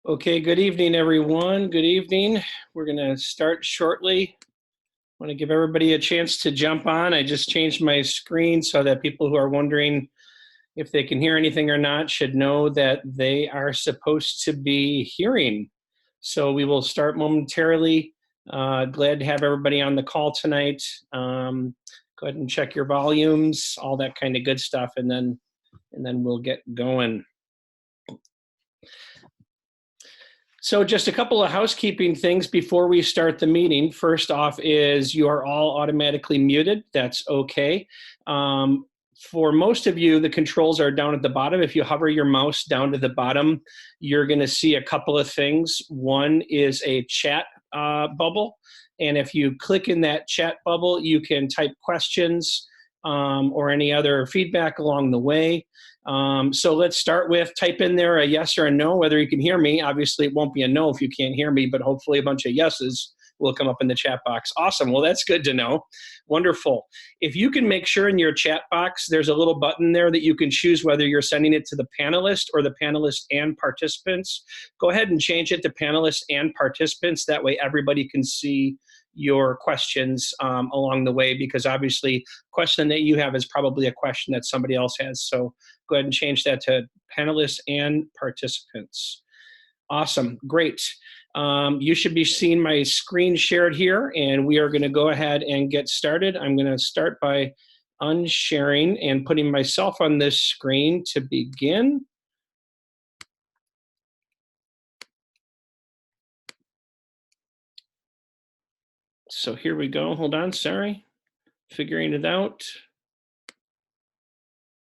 Okay, good evening, everyone. Good evening. We're going to start shortly. I want to give everybody a chance to jump on. I just changed my screen so that people who are wondering if they can hear anything or not should know that they are supposed to be hearing. So we will start momentarily. Glad to have everybody on the call tonight. Go ahead and check your volumes, all that kind of good stuff, and then we'll get going. So just a couple of housekeeping things before we start the meeting. First off is you are all automatically muted. That's okay. For most of you, the controls are down at the bottom. If you hover your mouse down to the bottom, you're going to see a couple of things. One is a chat bubble. And if you click in that chat bubble, you can type questions or any other feedback along the way. So let's start with type in there a yes or a no, whether you can hear me. Obviously, it won't be a no if you can't hear me, but hopefully a bunch of yeses will come up in the chat box. Awesome. Well, that's good to know. Wonderful. If you can make sure in your chat box, there's a little button there that you can choose whether you're sending it to the panelist or the panelist and participants. Go ahead and change it to panelists and participants. That way everybody can see your questions along the way, because obviously question that you have is probably a question that somebody else has. So go ahead and change that to panelists and participants. Awesome, great. You should be seeing my screen shared here, and we are gonna go ahead and get started. I'm gonna start by unsharing and putting myself on this screen to begin. So here we go, hold on, sorry. Figuring it out.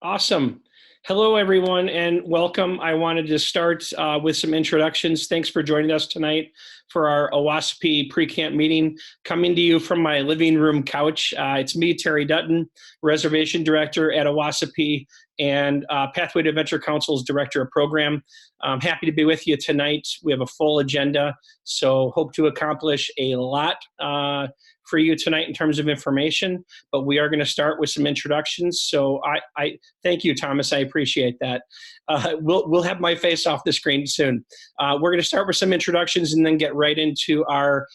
Awesome. Hello, everyone, and welcome. I wanted to start with some introductions. Thanks for joining us tonight for our Owasippe pre-camp meeting. Coming to you from my living room couch. It's me, Terry Dutton, Reservation Director at Owasippe and Pathway to Adventure Council's Director of Program. I'm happy to be with you tonight. We have a full agenda, so hope to accomplish a lot for you tonight in terms of information, but we are going to start with some introductions. So I thank you, Thomas. I appreciate that. We'll have my face off the screen soon. We're going to start with some introductions and then get right into our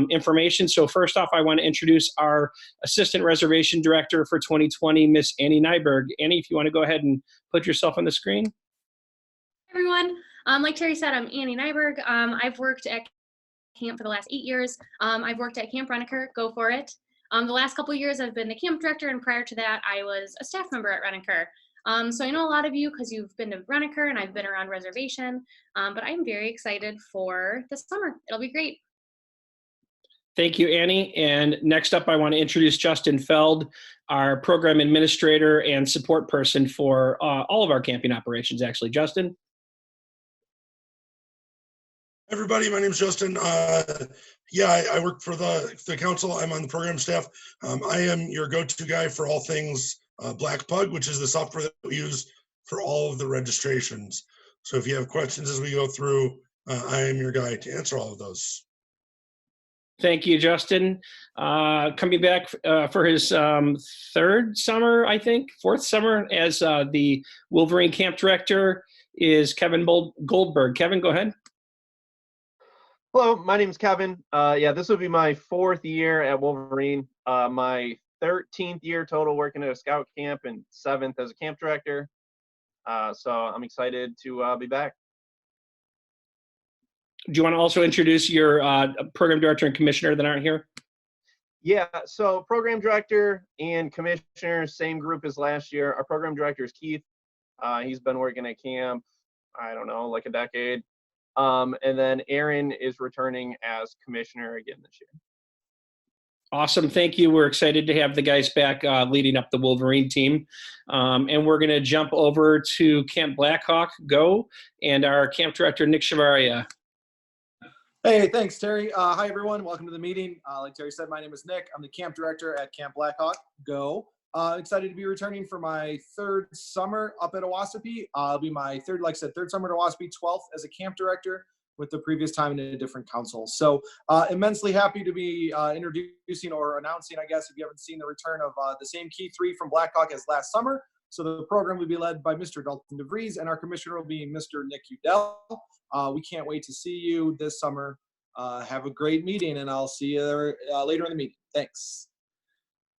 information. So first off, I want to introduce our Assistant Reservation Director for 2020, Miss Annie Nyberg. Annie, if you want to go ahead and put yourself on the screen. Hey everyone, like Terry said, I'm Annie Nyberg. I've worked at camp for the last 8 years. I've worked at Camp Reniker, go for it. The last couple of years I've been the camp director, and prior to that I was a staff member at Reniker. So I know a lot of you because you've been to Reniker and I've been around reservation, but I'm very excited for the summer. It'll be great. Thank you, Annie. And next up, I want to introduce Justin Feld, our program administrator and support person for all of our camping operations, actually. Justin? Everybody, my name is Justin. I work for the council. I'm on the program staff. I am your go-to guy for all things Black Pug, which is the software that we use for all of the registrations. So if you have questions as we go through, I am your guy to answer all of those. Thank you, Justin. Coming back for his third summer, I think, fourth summer as the Wolverine Camp Director is Kevin Goldberg. Kevin, go ahead. Hello, my name is Kevin. This will be my 4th year at Wolverine. My 13th year total working at a scout camp and 7th as a camp director. So I'm excited to be back. Do you want to also introduce your program director and commissioner that aren't here? Yeah, so program director and commissioner, same group as last year. Our program director is Keith. He's been working at camp, I don't know, like a decade. And then Aaron is returning as commissioner again this year. Awesome, thank you. We're excited to have the guys back leading up the Wolverine team. And we're gonna jump over to Camp Blackhawk Go and our camp director, Nick Shavaria. Hey, thanks, Terry. Hi, everyone. Welcome to the meeting. Like Terry said, my name is Nick. I'm the camp director at Camp Blackhawk Go. Excited to be returning for my 3rd summer up at Owasippe. It'll be my third summer at Owasippe, 12th as a camp director, with the previous time in a different council. So immensely happy to be introducing or announcing, I guess, if you haven't seen, the return of the same key 3 from Blackhawk as last summer. So the program will be led by Mr. Dalton DeVries, and our commissioner will be Mr. Nick Udell. We can't wait to see you this summer. Have a great meeting, and I'll see you later in the meeting. Thanks.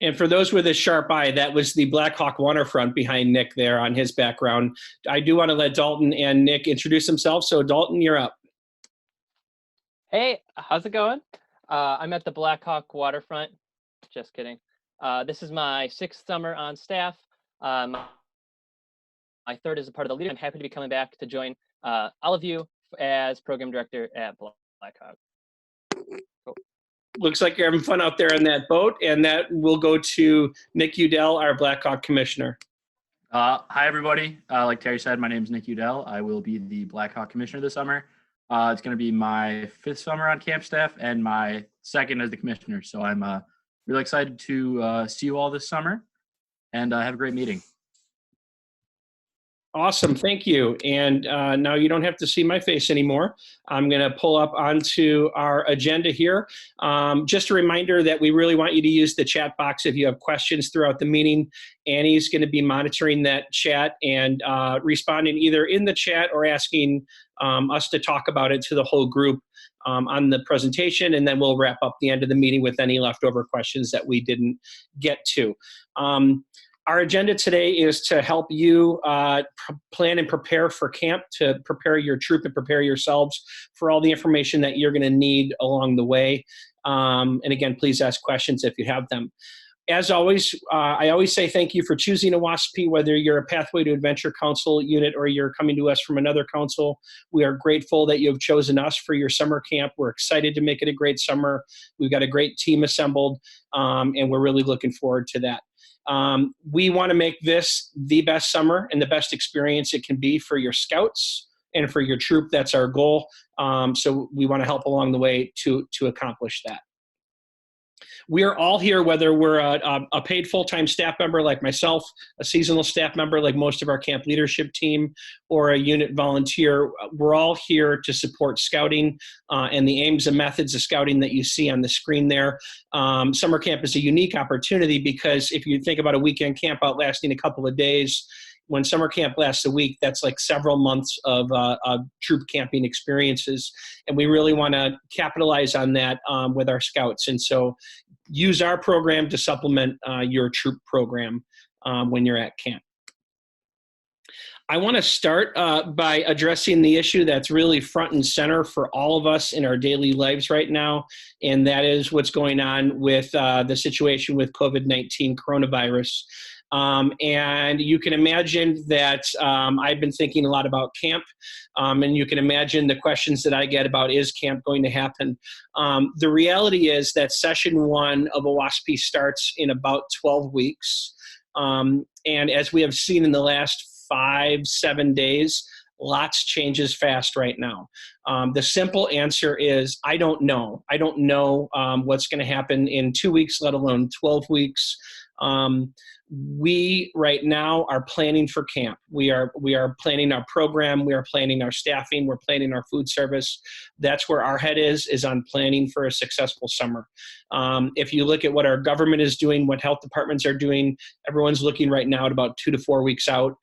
And for those with a sharp eye, that was the Blackhawk waterfront behind Nick there on his background. I do want to let Dalton and Nick introduce themselves. So Dalton, you're up. Hey, how's it going? I'm at the Blackhawk waterfront. Just kidding. This is my 6th summer on staff. My 3rd as a part of the leader. I'm happy to be coming back to join all of you as program director at Blackhawk. Cool. Looks like you're having fun out there on that boat, and that will go to Nick Udell, our Blackhawk commissioner. Hi, everybody. Like Terry said, my name is Nick Udell. I will be the Blackhawk commissioner this summer. It's going to be my 5th summer on camp staff and my 2nd as the commissioner. So I'm really excited to see you all this summer, and have a great meeting. Awesome, thank you. And now you don't have to see my face anymore. I'm going to pull up onto our agenda here. Just a reminder that we really want you to use the chat box if you have questions throughout the meeting. Annie's going to be monitoring that chat and responding either in the chat or asking us to talk about it to the whole group on the presentation, and then we'll wrap up the end of the meeting with any leftover questions that we didn't get to. Our agenda today is to help you plan and prepare for camp, to prepare your troop and prepare yourselves for all the information that you're going to need along the way. And again, please ask questions if you have them. As always, I always say thank you for choosing Owasippe, whether you're a Pathway to Adventure Council unit or you're coming to us from another council. We are grateful that you have chosen us for your summer camp. We're excited to make it a great summer. We've got a great team assembled, and we're really looking forward to that. We want to make this the best summer and the best experience it can be for your scouts and for your troop. That's our goal. So we want to help along the way to accomplish that. We are all here, whether we're a paid full-time staff member like myself, a seasonal staff member like most of our camp leadership team, or a unit volunteer. We're all here to support scouting and the aims and methods of scouting that you see on the screen there. Summer camp is a unique opportunity because if you think about a weekend camp out lasting a couple of days, when summer camp lasts a week, that's like several months of troop camping experiences. And we really want to capitalize on that with our scouts. And so use our program to supplement your troop program when you're at camp. I want to start by addressing the issue that's really front and center for all of us in our daily lives right now, and that is what's going on with the situation with COVID-19 coronavirus. And you can imagine that I've been thinking a lot about camp, and you can imagine the questions that I get about, is camp going to happen? The reality is that session 1 of Owasippe starts in about 12 weeks. And as we have seen in the last 5-7 days, lots changes fast right now. The simple answer is, I don't know. I don't know what's going to happen in 2 weeks, let alone 12 weeks. We right now are planning for camp. We are planning our program. We are planning our staffing. We're planning our food service. That's where our head is on planning for a successful summer. If you look at what our government is doing, what health departments are doing, everyone's looking right now at about 2 to 4 weeks out.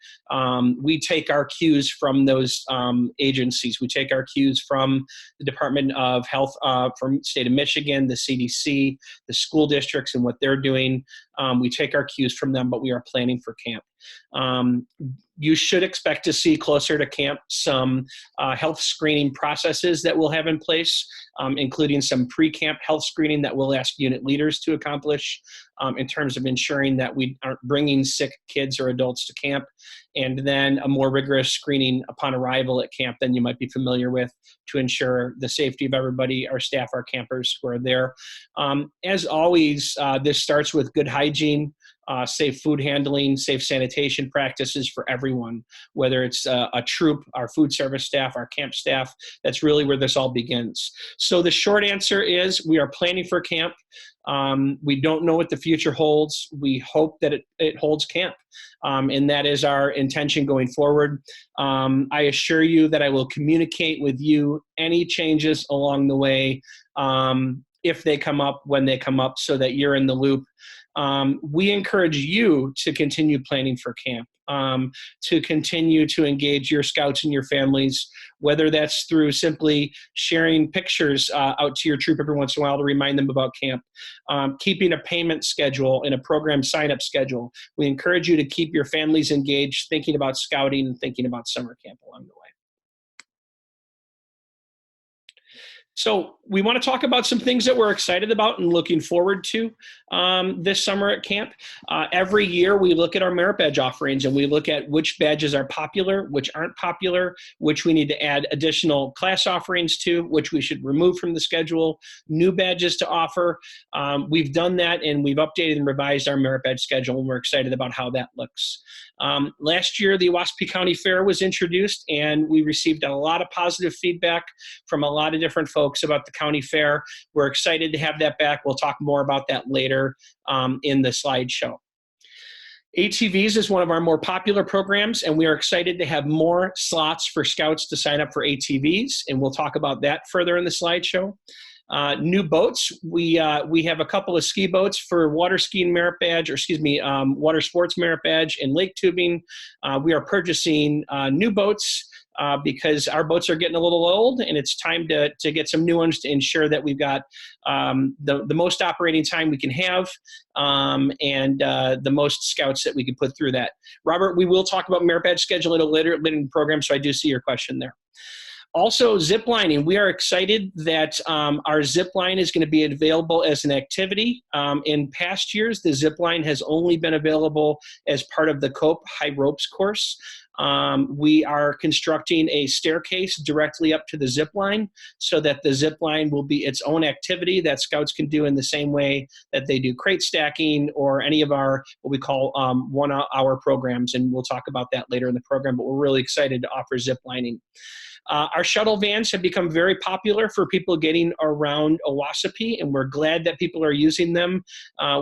We take our cues from those agencies. We take our cues from the Department of Health from the state of Michigan, the CDC, the school districts, and what they're doing. We take our cues from them, but we are planning for camp. You should expect to see closer to camp some health screening processes that we'll have in place, including some pre-camp health screening that we'll ask unit leaders to accomplish in terms of ensuring that we aren't bringing sick kids or adults to camp, and then a more rigorous screening upon arrival at camp than you might be familiar with to ensure the safety of everybody, our staff, our campers who are there. As always, this starts with good hygiene, safe food handling, safe sanitation practices for everyone, whether it's a troop, our food service staff, our camp staff. That's really where this all begins. So the short answer is we are planning for camp. We don't know what the future holds. We hope that it holds camp. And that is our intention going forward. I assure you that I will communicate with you any changes along the way if they come up, when they come up, so that you're in the loop. We encourage you to continue planning for camp. to continue to engage your scouts and your families, whether that's through simply sharing pictures out to your troop every once in a while to remind them about camp, keeping a payment schedule and a program sign-up schedule. We encourage you to keep your families engaged, thinking about scouting and thinking about summer camp along the way. So we want to talk about some things that we're excited about and looking forward to this summer at camp. Every year we look at our merit badge offerings and we look at which badges are popular, which aren't popular, which we need to add additional class offerings to, which we should remove from the schedule, new badges to offer. We've done that and we've updated and revised our merit badge schedule, and we're excited about how that looks. Last year, the Owasippe County Fair was introduced, and we received a lot of positive feedback from a lot of different folks about the county fair. We're excited to have that back. We'll talk more about that later in the slideshow. ATVs is one of our more popular programs, and we are excited to have more slots for scouts to sign up for ATVs, and we'll talk about that further in the slideshow. New boats. We have a couple of ski boats for water skiing merit badge, or excuse me, water sports merit badge and lake tubing. We are purchasing new boats because our boats are getting a little old, and it's time to get some new ones to ensure that we've got the most operating time we can have and the most scouts that we can put through that. Robert, we will talk about merit badge schedule a little later in the program, so I do see your question there. Also, zip lining. We are excited that our zip line is going to be available as an activity. In past years, the zip line has only been available as part of the COPE High Ropes course. We are constructing a staircase directly up to the zip line so that the zip line will be its own activity that scouts can do in the same way that they do crate stacking or any of our what we call 1 hour programs. And we'll talk about that later in the program, but we're really excited to offer zip lining. Our shuttle vans have become very popular for people getting around Owasippe, and we're glad that people are using them.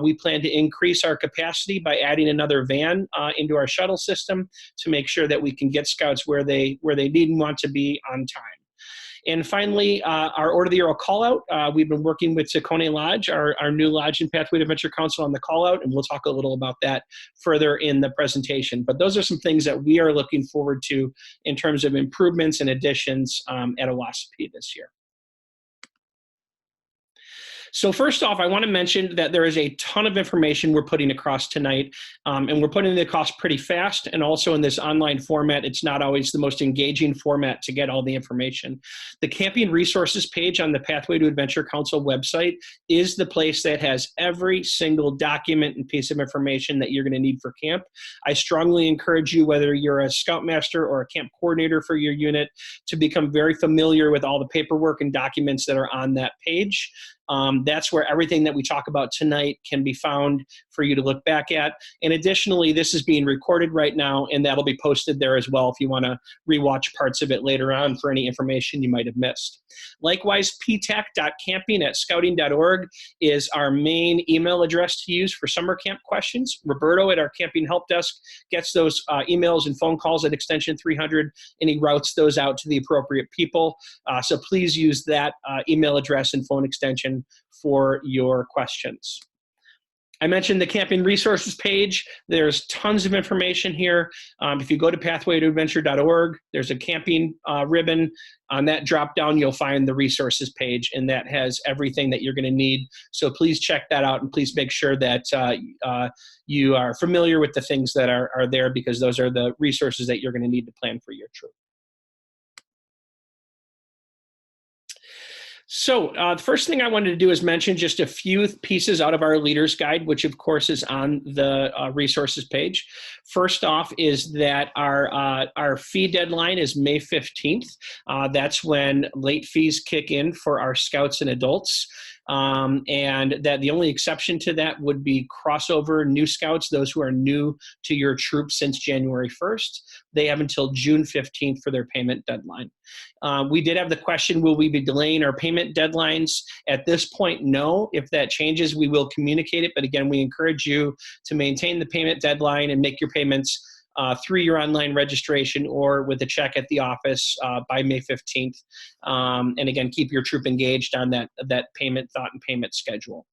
We plan to increase our capacity by adding another van into our shuttle system to make sure that we can get scouts where they need and want to be on time. And finally, our Order of the Arrow call out. We've been working with Tacony Lodge, our new lodge and Pathway to Adventure Council, on the call out, and we'll talk a little about that further in the presentation. But those are some things that we are looking forward to in terms of improvements and additions at Owasippe this year. So first off, I want to mention that there is a ton of information we're putting across tonight, and we're putting it across pretty fast, and also in this online format, it's not always the most engaging format to get all the information. The Camping Resources page on the Pathway to Adventure Council website is the place that has every single document and piece of information that you're going to need for camp. I strongly encourage you, whether you're a Scoutmaster or a camp coordinator for your unit, to become very familiar with all the paperwork and documents that are on that page. That's where everything that we talk about tonight can be found for you to look back at. And additionally, this is being recorded right now, and that'll be posted there as well if you want to rewatch parts of it later on for any information you might have missed. Likewise, ptac.camping@scouting.org is our main email address to use for summer camp questions. Roberto at our camping help desk gets those emails and phone calls at extension 300, and he routes those out to the appropriate people. So please use that email address and phone extension for your questions. I mentioned the Camping Resources page. There's tons of information here. If you go to pathwaytoadventure.org, there's a camping ribbon. On that drop down, you'll find the resources page, and that has everything that you're going to need. So please check that out, and please make sure that you are familiar with the things that are there, because those are the resources that you're going to need to plan for your trip. So the first thing I wanted to do is mention just a few pieces out of our leader's guide, which of course is on the resources page. First off is that our fee deadline is May 15th. That's when late fees kick in for our scouts and adults. And that the only exception to that would be crossover new scouts, those who are new to your troop since January 1st. They have until June 15th for their payment deadline. We did have the question, will we be delaying our payment deadlines? At this point, no. If that changes, we will communicate it. But again, we encourage you to maintain the payment deadline and make your payments through your online registration or with a check at the office by May 15th. And again, keep your troop engaged on that payment thought and payment schedule.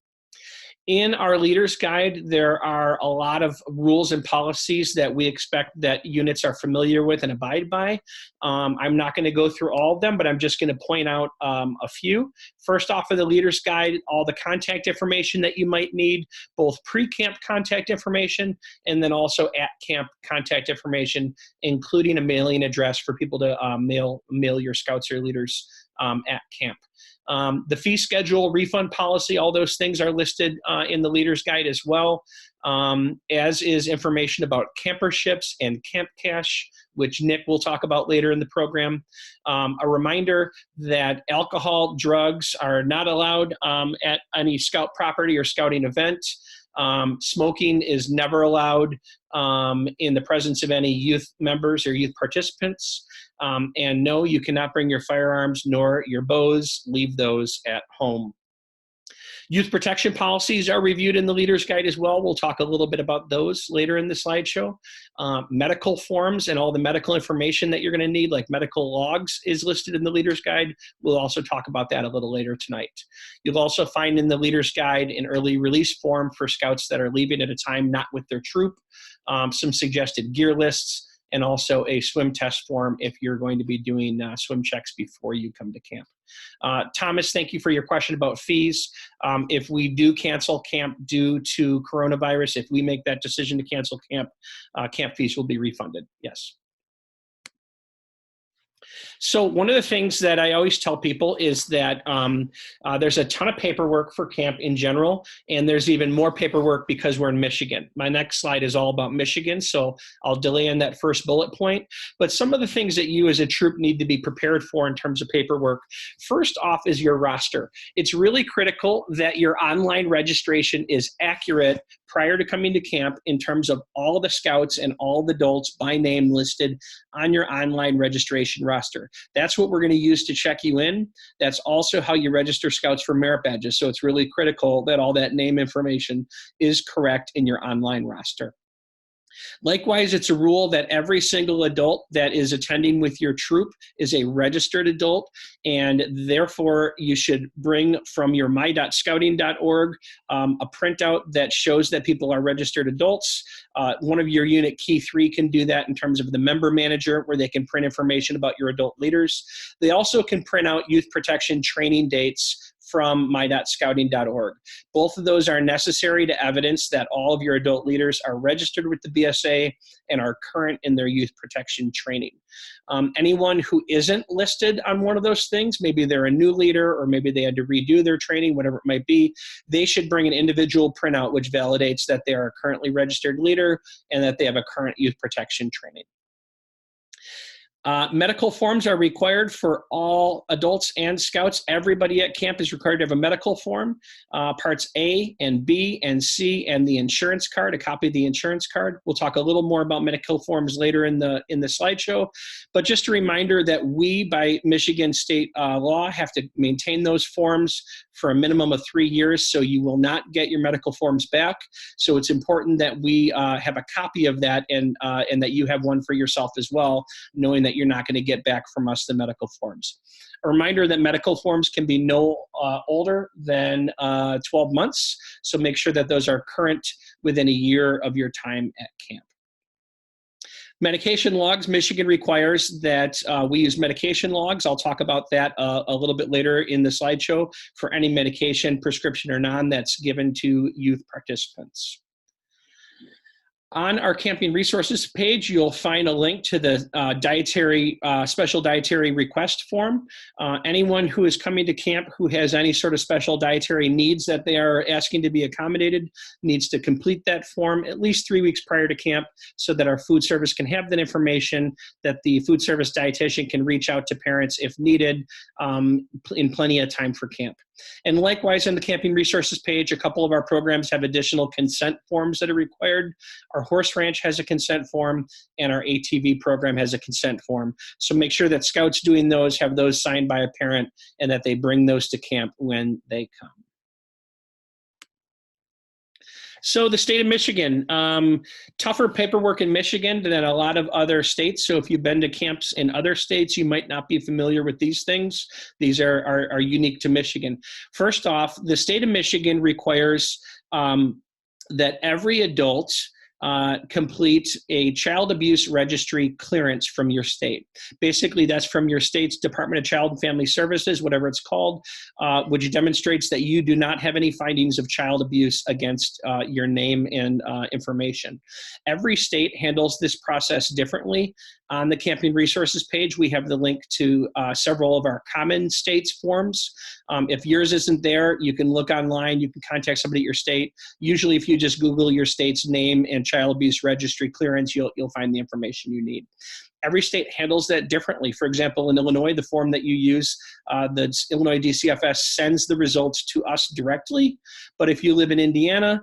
In our leader's guide, there are a lot of rules and policies that we expect that units are familiar with and abide by. I'm not going to go through all of them, but I'm just going to point out a few. First off of the leader's guide, all the contact information that you might need, both pre-camp contact information and then also at camp contact information, including a mailing address for people to mail your scouts or leaders at camp. The fee schedule, refund policy, all those things are listed in the leader's guide as well, as is information about camperships and camp cash, which Nick will talk about later in the program. A reminder that alcohol, drugs are not allowed at any scout property or scouting event. Smoking is never allowed in the presence of any youth members or youth participants. And no, you cannot bring your firearms nor your bows. Leave those at home. Youth protection policies are reviewed in the leader's guide as well. We'll talk a little bit about those later in the slideshow. Medical forms and all the medical information that you're going to need, like medical logs, is listed in the leader's guide. We'll also talk about that a little later tonight. You'll also find in the leader's guide an early release form for scouts that are leaving at a time not with their troop, some suggested gear lists, and also a swim test form if you're going to be doing swim checks before you come to camp. Thomas, thank you for your question about fees. If we do cancel camp due to coronavirus, if we make that decision to cancel camp, camp fees will be refunded, yes. So one of the things that I always tell people is that there's a ton of paperwork for camp in general, and there's even more paperwork because we're in Michigan. My next slide is all about Michigan, so I'll delay on that first bullet point. But some of the things that you as a troop need to be prepared for in terms of paperwork, first off is your roster. It's really critical that your online registration is accurate prior to coming to camp in terms of all the scouts and all the adults by name listed on your online registration roster. That's what we're going to use to check you in. That's also how you register scouts for merit badges. So it's really critical that all that name information is correct in your online roster. Likewise, it's a rule that every single adult that is attending with your troop is a registered adult, and therefore you should bring from your my.scouting.org a printout that shows that people are registered adults. One of your unit key 3 can do that in terms of the member manager, where they can print information about your adult leaders. They also can print out youth protection training dates from my.scouting.org. Both of those are necessary to evidence that all of your adult leaders are registered with the BSA and are current in their youth protection training. Anyone who isn't listed on one of those things, maybe they're a new leader or maybe they had to redo their training, whatever it might be, they should bring an individual printout which validates that they are a currently registered leader and that they have a current youth protection training. Medical forms are required for all adults and scouts. Everybody at camp is required to have a medical form. Parts A and B and C and the insurance card, a copy of the insurance card. We'll talk a little more about medical forms later in the slideshow. But just a reminder that we, by Michigan state law, have to maintain those forms for a minimum of 3 years, so you will not get your medical forms back. So it's important that we have a copy of that and that you have one for yourself as well, knowing that you're not going to get back from us the medical forms. A reminder that medical forms can be no older than 12 months, so make sure that those are current within a year of your time at camp. Medication logs, Michigan requires that we use medication logs. I'll talk about that a little bit later in the slideshow for any medication, prescription or non, that's given to youth participants. On our camping resources page, you'll find a link to the special dietary request form. Anyone who is coming to camp who has any sort of special dietary needs that they are asking to be accommodated needs to complete that form at least 3 weeks prior to camp so that our food service can have that information, that the food service dietitian can reach out to parents if needed in plenty of time for camp. And likewise, on the camping resources page, a couple of our programs have additional consent forms that are required. Our horse ranch has a consent form, and our ATV program has a consent form. So make sure that scouts doing those have those signed by a parent and that they bring those to camp when they come. So the state of Michigan, tougher paperwork in Michigan than a lot of other states. So if you've been to camps in other states, you might not be familiar with these things. These are unique to Michigan. First off, the state of Michigan requires that every adult complete a child abuse registry clearance from your state. Basically, that's from your state's Department of Child and Family Services, whatever it's called, which demonstrates that you do not have any findings of child abuse against your name and information. Every state handles this process differently. On the Camping Resources page, we have the link to several of our common states forms. If yours isn't there, you can look online, you can contact somebody at your state. Usually if you just Google your state's name and child abuse registry clearance, you'll find the information you need. Every state handles that differently. For example, in Illinois, the form that you use, the Illinois DCFS sends the results to us directly. But if you live in Indiana,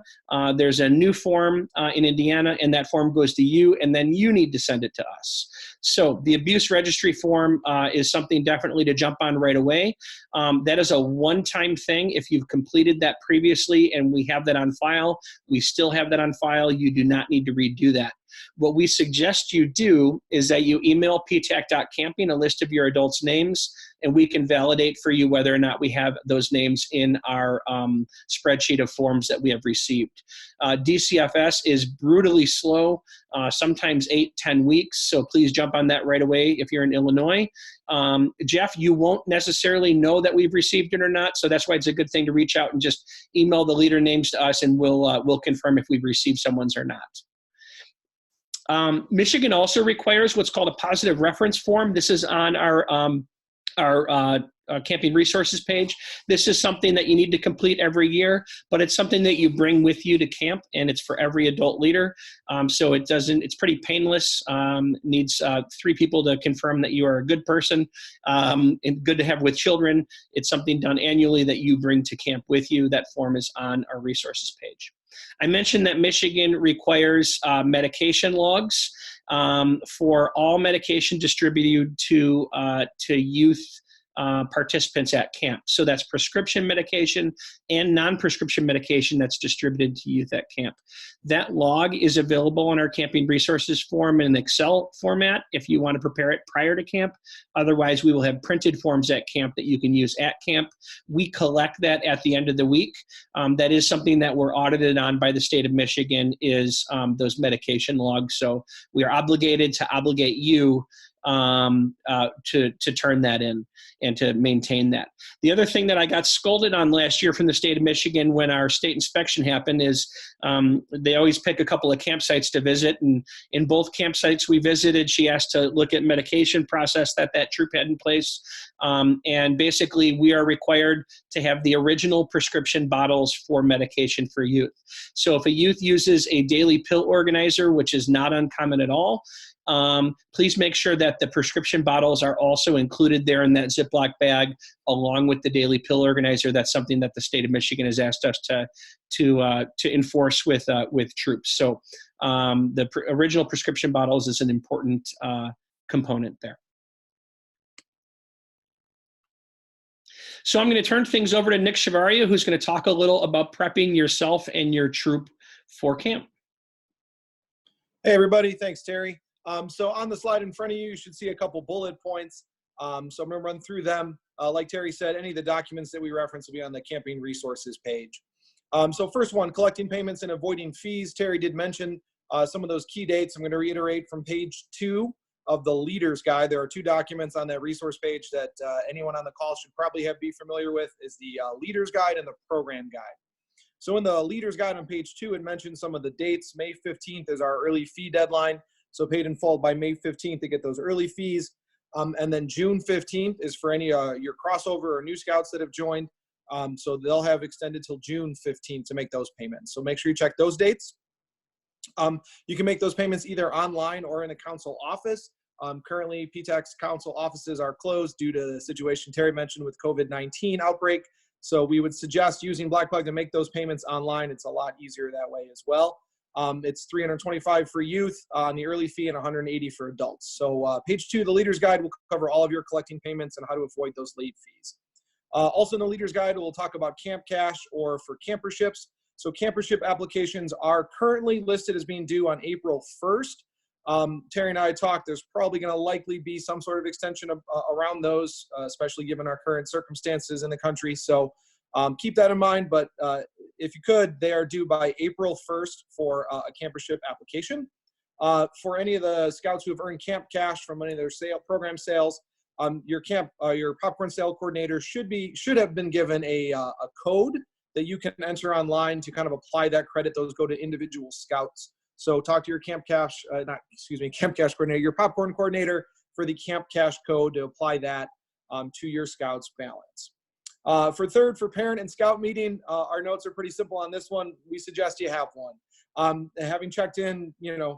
there's a new form in Indiana, and that form goes to you, and then you need to send it to us. So the abuse registry form is something definitely to jump on right away. That is a one-time thing. If you've completed that previously and we have that on file, we still have that on file. You do not need to redo that. What we suggest you do is that you email ptac.camping a list of your adults' names, and we can validate for you whether or not we have those names in our spreadsheet of forms that we have received. DCFS is brutally slow, sometimes 8-10 weeks, so please jump on that right away if you're in Illinois. Jeff, you won't necessarily know that we've received it or not, so that's why it's a good thing to reach out and just email the leader names to us, and we'll confirm if we've received someone's or not. Michigan also requires what's called a positive reference form. This is on our Camping Resources page. This is something that you need to complete every year, but it's something that you bring with you to camp, and it's for every adult leader. So it's pretty painless. Needs 3 people to confirm that you are a good person and good to have with children. It's something done annually that you bring to camp with you. That form is on our resources page. I mentioned that Michigan requires medication logs for all medication distributed to youth participants at camp. So that's prescription medication and non-prescription medication that's distributed to youth at camp. That log is available on our Camping Resources form in an Excel format if you want to prepare it prior to camp. Otherwise, we will have printed forms at camp that you can use at camp. We collect that at the end of the week. That is something that we're audited on by the state of Michigan, is those medication logs. So we are obligated to obligate you to turn that in and to maintain that. The other thing that I got scolded on last year from the state of Michigan when our state inspection happened is they always pick a couple of campsites to visit, and in both campsites we visited, she asked to look at medication process that troop had in place, and basically we are required to have the original prescription bottles for medication for youth. So if a youth uses a daily pill organizer, which is not uncommon at all, please make sure that the prescription bottles are also included there in that Ziploc bag along with the daily pill organizer. That's something that the state of Michigan has asked us to enforce with troops. So the original prescription bottles is an important component there. So I'm going to turn things over to Nick Shivaria, who's going to talk a little about prepping yourself and your troop for camp. Hey everybody, thanks Terry. So on the slide in front of you, you should see a couple bullet points. So I'm going to run through them. Like Terry said, any of the documents that we reference will be on the Camping Resources page. So first one, collecting payments and avoiding fees. Terry did mention some of those key dates. I'm going to reiterate from page 2 of the Leader's Guide. There are 2 documents on that resource page that anyone on the call should probably be familiar with, is the Leader's Guide and the Program Guide. So in the Leader's Guide on page 2, it mentions some of the dates. May 15th is our early fee deadline. So paid in full by May 15th to get those early fees. And then June 15th is for any your crossover or new scouts that have joined. So they'll have extended till June 15th to make those payments. So make sure you check those dates. You can make those payments either online or in a council office. Currently, PTAC's council offices are closed due to the situation Terry mentioned with COVID-19 outbreak. So we would suggest using Blackplug to make those payments online. It's a lot easier that way as well. It's $325 for youth on the early fee and $180 for adults. So page 2 of the Leader's Guide will cover all of your collecting payments and how to avoid those late fees. Also in the Leader's Guide, we'll talk about Camp Cash or for camperships. So campership applications are currently listed as being due on April 1st. Terry and I talked, there's probably going to likely be some sort of extension around those, especially given our current circumstances in the country. So keep that in mind, but if you could, they are due by April 1st for a campership application. For any of the scouts who have earned camp cash from any of their program sales, your popcorn sale coordinator should have been given a code that you can enter online to kind of apply that credit. Those go to individual scouts. So talk to your camp cash coordinator, your popcorn coordinator for the camp cash code to apply that to your scouts balance. For parent and scout meeting, our notes are pretty simple on this one. We suggest you have one. Having checked in,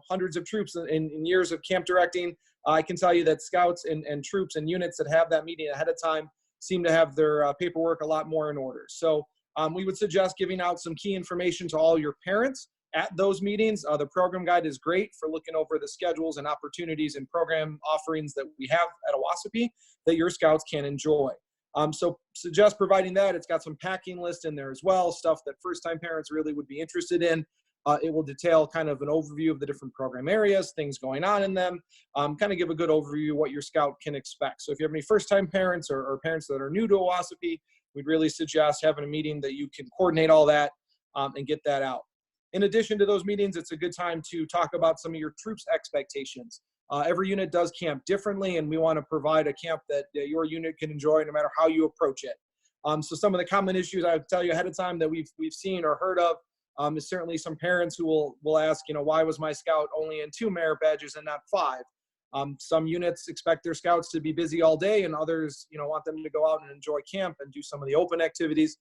hundreds of troops in years of camp directing, I can tell you that scouts and troops and units that have that meeting ahead of time seem to have their paperwork a lot more in order. So we would suggest giving out some key information to all your parents at those meetings. The program guide is great for looking over the schedules and opportunities and program offerings that we have at Owasippe that your scouts can enjoy. So suggest providing that. It's got some packing list in there as well, stuff that first-time parents really would be interested in. It will detail kind of an overview of the different program areas, things going on in them, kind of give a good overview of what your scout can expect. So if you have any first-time parents or parents that are new to Owasippe, we'd really suggest having a meeting that you can coordinate all that and get that out. In addition to those meetings, it's a good time to talk about some of your troops' expectations. Every unit does camp differently, and we want to provide a camp that your unit can enjoy no matter how you approach it. So some of the common issues I would tell you ahead of time that we've seen or heard of is certainly some parents who will ask, why was my scout only in 2 merit badges and not 5? Some units expect their scouts to be busy all day, and others, want them to go out and enjoy camp and do some of the open activities.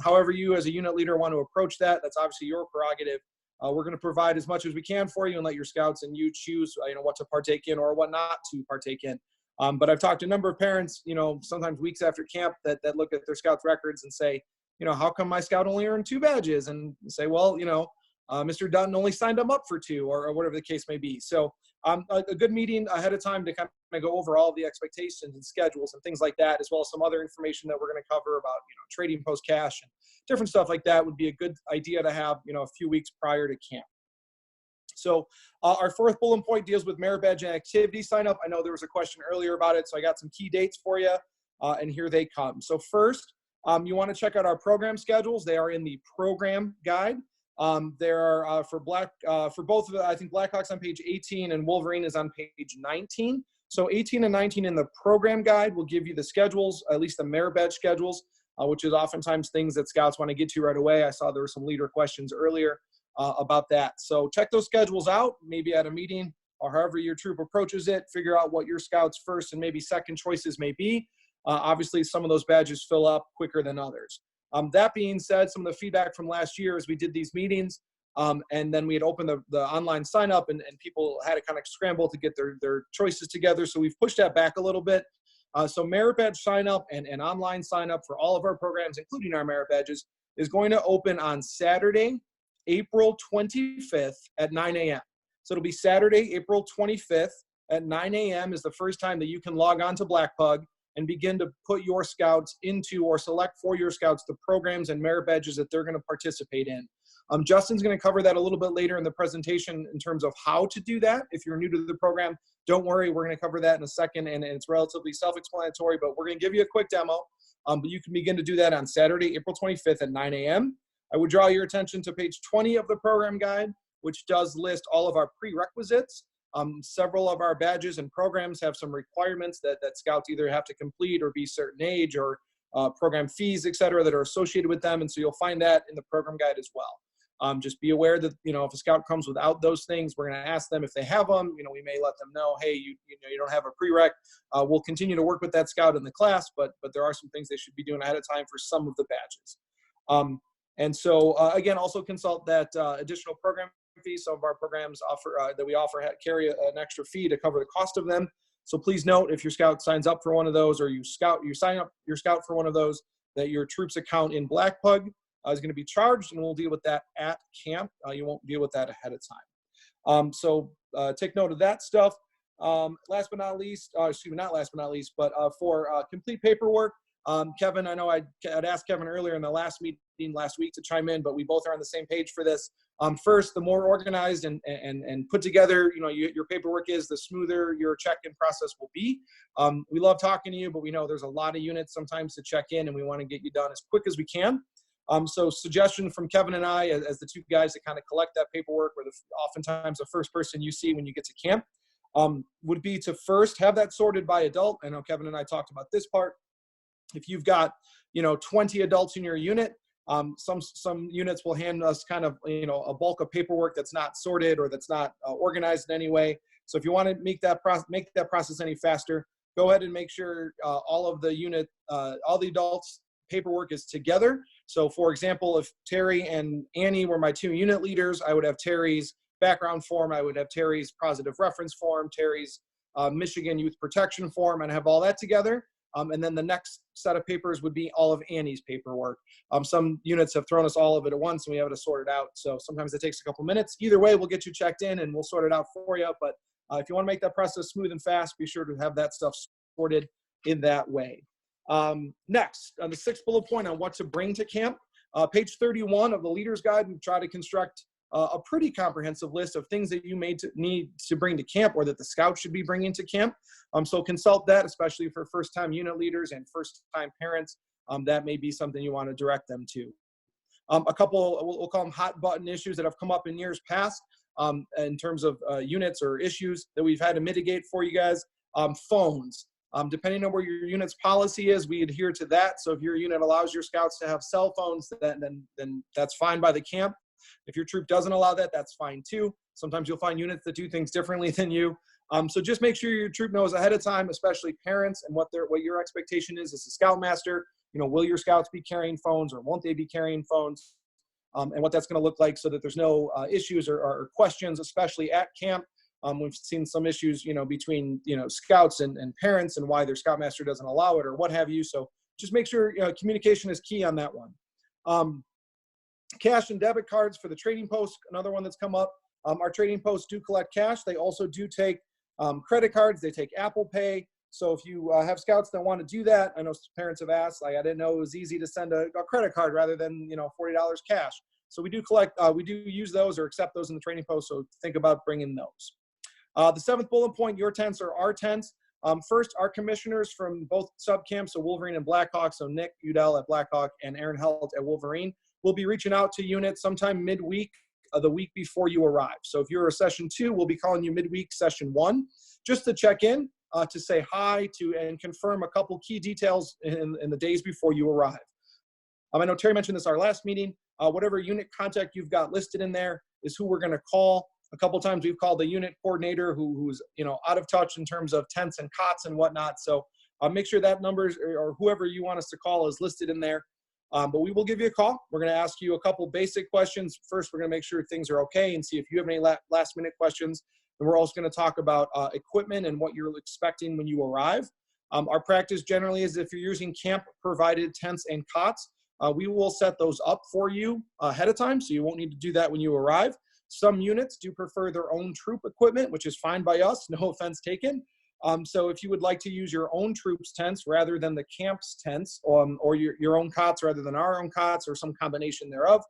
However you as a unit leader want to approach that, that's obviously your prerogative. We're going to provide as much as we can for you and let your scouts and you choose, what to partake in or what not to partake in. But I've talked to a number of parents, sometimes weeks after camp that look at their scouts records and say, how come my scout only earned 2 badges? And say, well, Mr. Dutton only signed him up for 2 or whatever the case may be. So a good meeting ahead of time to kind of go over all the expectations and schedules and things like that, as well as some other information that we're going to cover about, trading post cash and different stuff like that would be a good idea to have, a few weeks prior to camp. So our 4th bullet point deals with merit badge and activity sign up. I know there was a question earlier about it, so I got some key dates for you, and here they come. So first, you want to check out our program schedules. They are in the program guide. There are for both of the, I think Blackhawk's on page 18 and Wolverine is on page 19. So 18 and 19 in the program guide will give you the schedules, at least the merit badge schedules, which is oftentimes things that scouts want to get to right away. I saw there were some leader questions earlier about that. So check those schedules out, maybe at a meeting or however your troop approaches it, figure out what your scouts' first and maybe second choices may be. Obviously, some of those badges fill up quicker than others. That being said, some of the feedback from last year as we did these meetings, and then we had opened the online sign up and people had to kind of scramble to get their choices together. So we've pushed that back a little bit. So merit badge sign up and online sign up for all of our programs, including our merit badges, is going to open on Saturday, April 25th at 9 a.m. So it'll be Saturday, April 25th at 9 a.m. is the first time that you can log on to Blackpug and begin to put your scouts into or select for your scouts the programs and merit badges that they're going to participate in. Justin's going to cover that a little bit later in the presentation in terms of how to do that. If you're new to the program, don't worry, we're going to cover that in a second, and it's relatively self-explanatory, but we're going to give you a quick demo. But you can begin to do that on Saturday, April 25th at 9 a.m. I would draw your attention to page 20 of the program guide, which does list all of our prerequisites. Several of our badges and programs have some requirements that scouts either have to complete or be certain age or program fees, et cetera, that are associated with them. And so you'll find that in the program guide as well. Just be aware that, if a scout comes without those things, we're going to ask them if they have them. We may let them know, hey, you don't have a prereq. We'll continue to work with that scout in the class, but there are some things they should be doing ahead of time for some of the badges. And so, again, also consult that additional program fees. Some of our programs carry an extra fee to cover the cost of them. So please note, if your scout signs up for one of those or you sign up your scout for one of those, that your troops account in Blackpug is going to be charged, and we'll deal with that at camp. You won't deal with that ahead of time. So take note of that stuff. Last but not least, but for complete paperwork, Kevin, I know I'd asked Kevin earlier in the last meeting last week to chime in, but we both are on the same page for this. First, the more organized and put together, your paperwork is, the smoother your check-in process will be. We love talking to you, but we know there's a lot of units sometimes to check in, and we want to get you done as quick as we can. So suggestion from Kevin and I, as the two guys that kind of collect that paperwork, or oftentimes the first person you see when you get to camp, would be to first have that sorted by adult. I know Kevin and I talked about this part. If you've got, 20 adults in your unit, some units will hand us kind of, a bulk of paperwork that's not sorted or that's not organized in any way. So if you want to make that process any faster, go ahead and make sure all of the all the adults' paperwork is together. So for example, if Terry and Annie were my 2 unit leaders, I would have Terry's background form, I would have Terry's positive reference form, Terry's Michigan Youth Protection form, and have all that together. And then the next set of papers would be all of Annie's paperwork. Some units have thrown us all of it at once, and we have to sort it out. So sometimes it takes a couple minutes. Either way, we'll get you checked in and we'll sort it out for you. But if you want to make that process smooth and fast, be sure to have that stuff sorted in that way. Next, on the 6th bullet point on what to bring to camp, page 31 of the Leader's Guide, we try to construct a pretty comprehensive list of things that you may need to bring to camp, or that the scouts should be bringing to camp. So consult that, especially for first-time unit leaders and first-time parents. That may be something you want to direct them to. A couple, we'll call them hot button issues that have come up in years past in terms of units or issues that we've had to mitigate for you guys. Phones. Depending on where your unit's policy is, we adhere to that. So if your unit allows your scouts to have cell phones, then that's fine by the camp. If your troop doesn't allow that, that's fine too. Sometimes you'll find units that do things differently than you. So just make sure your troop knows ahead of time, especially parents, and what your expectation is as a scoutmaster. Will your scouts be carrying phones, or won't they be carrying phones? And what that's going to look like, so that there's no issues or questions, especially at camp. We've seen some issues, between, scouts and parents, and why their scoutmaster doesn't allow it or what have you. So just make sure communication is key on that one. Cash and debit cards for the trading post, another one that's come up. Our trading posts do collect cash. They also do take credit cards. They take Apple Pay. So if you have scouts that want to do that, I know parents have asked, I didn't know it was easy to send a credit card rather than, $40 cash. So we do we do use those or accept those in the trading post. So think about bringing those. The 7th bullet point, your tents or our tents. First, our commissioners from both sub camps, so Wolverine and Blackhawk, so Nick Udell at Blackhawk and Aaron Helt at Wolverine, will be reaching out to units sometime midweek, the week before you arrive. So if you're a session 2, we'll be calling you midweek session 1, just to check in, to say hi, and confirm a couple key details in the days before you arrive. I know Terry mentioned this our last meeting. Whatever unit contact you've got listed in there is who we're going to call. A couple times we've called the unit coordinator who's out of touch in terms of tents and cots and whatnot. So make sure that numbers or whoever you want us to call is listed in there. But we will give you a call. We're going to ask you a couple basic questions. First, we're going to make sure things are okay and see if you have any last minute questions. And we're also going to talk about equipment and what you're expecting when you arrive. Our practice generally is, if you're using camp provided tents and cots, we will set those up for you ahead of time, so you won't need to do that when you arrive. Some units do prefer their own troop equipment, which is fine by us, no offense taken. So if you would like to use your own troops' tents rather than the camp's tents, or your own cots rather than our own cots, or some combination thereof,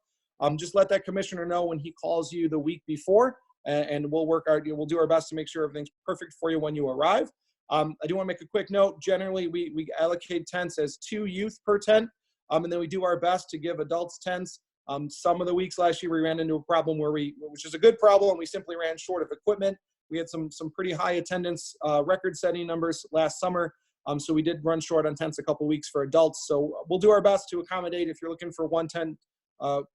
just let that commissioner know when he calls you the week before, and we'll do our best to make sure everything's perfect for you when you arrive. I do want to make a quick note. Generally, we allocate tents as 2 youth per tent, and then we do our best to give adults tents. Some of the weeks last year, we ran into a problem which is a good problem, we simply ran short of equipment. We had some pretty high attendance, record-setting numbers last summer, so we did run short on tents a couple weeks for adults. So we'll do our best to accommodate. If you're looking for 1 tent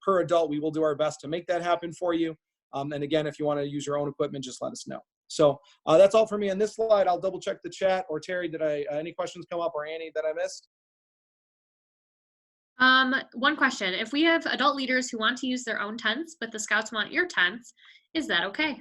per adult, we will do our best to make that happen for you. And again, if you want to use your own equipment, just let us know. So that's all for me on this slide. I'll double check the chat. Or Terry, did any questions come up, or Annie that I missed? One question. If we have adult leaders who want to use their own tents, but the scouts want your tents, is that okay?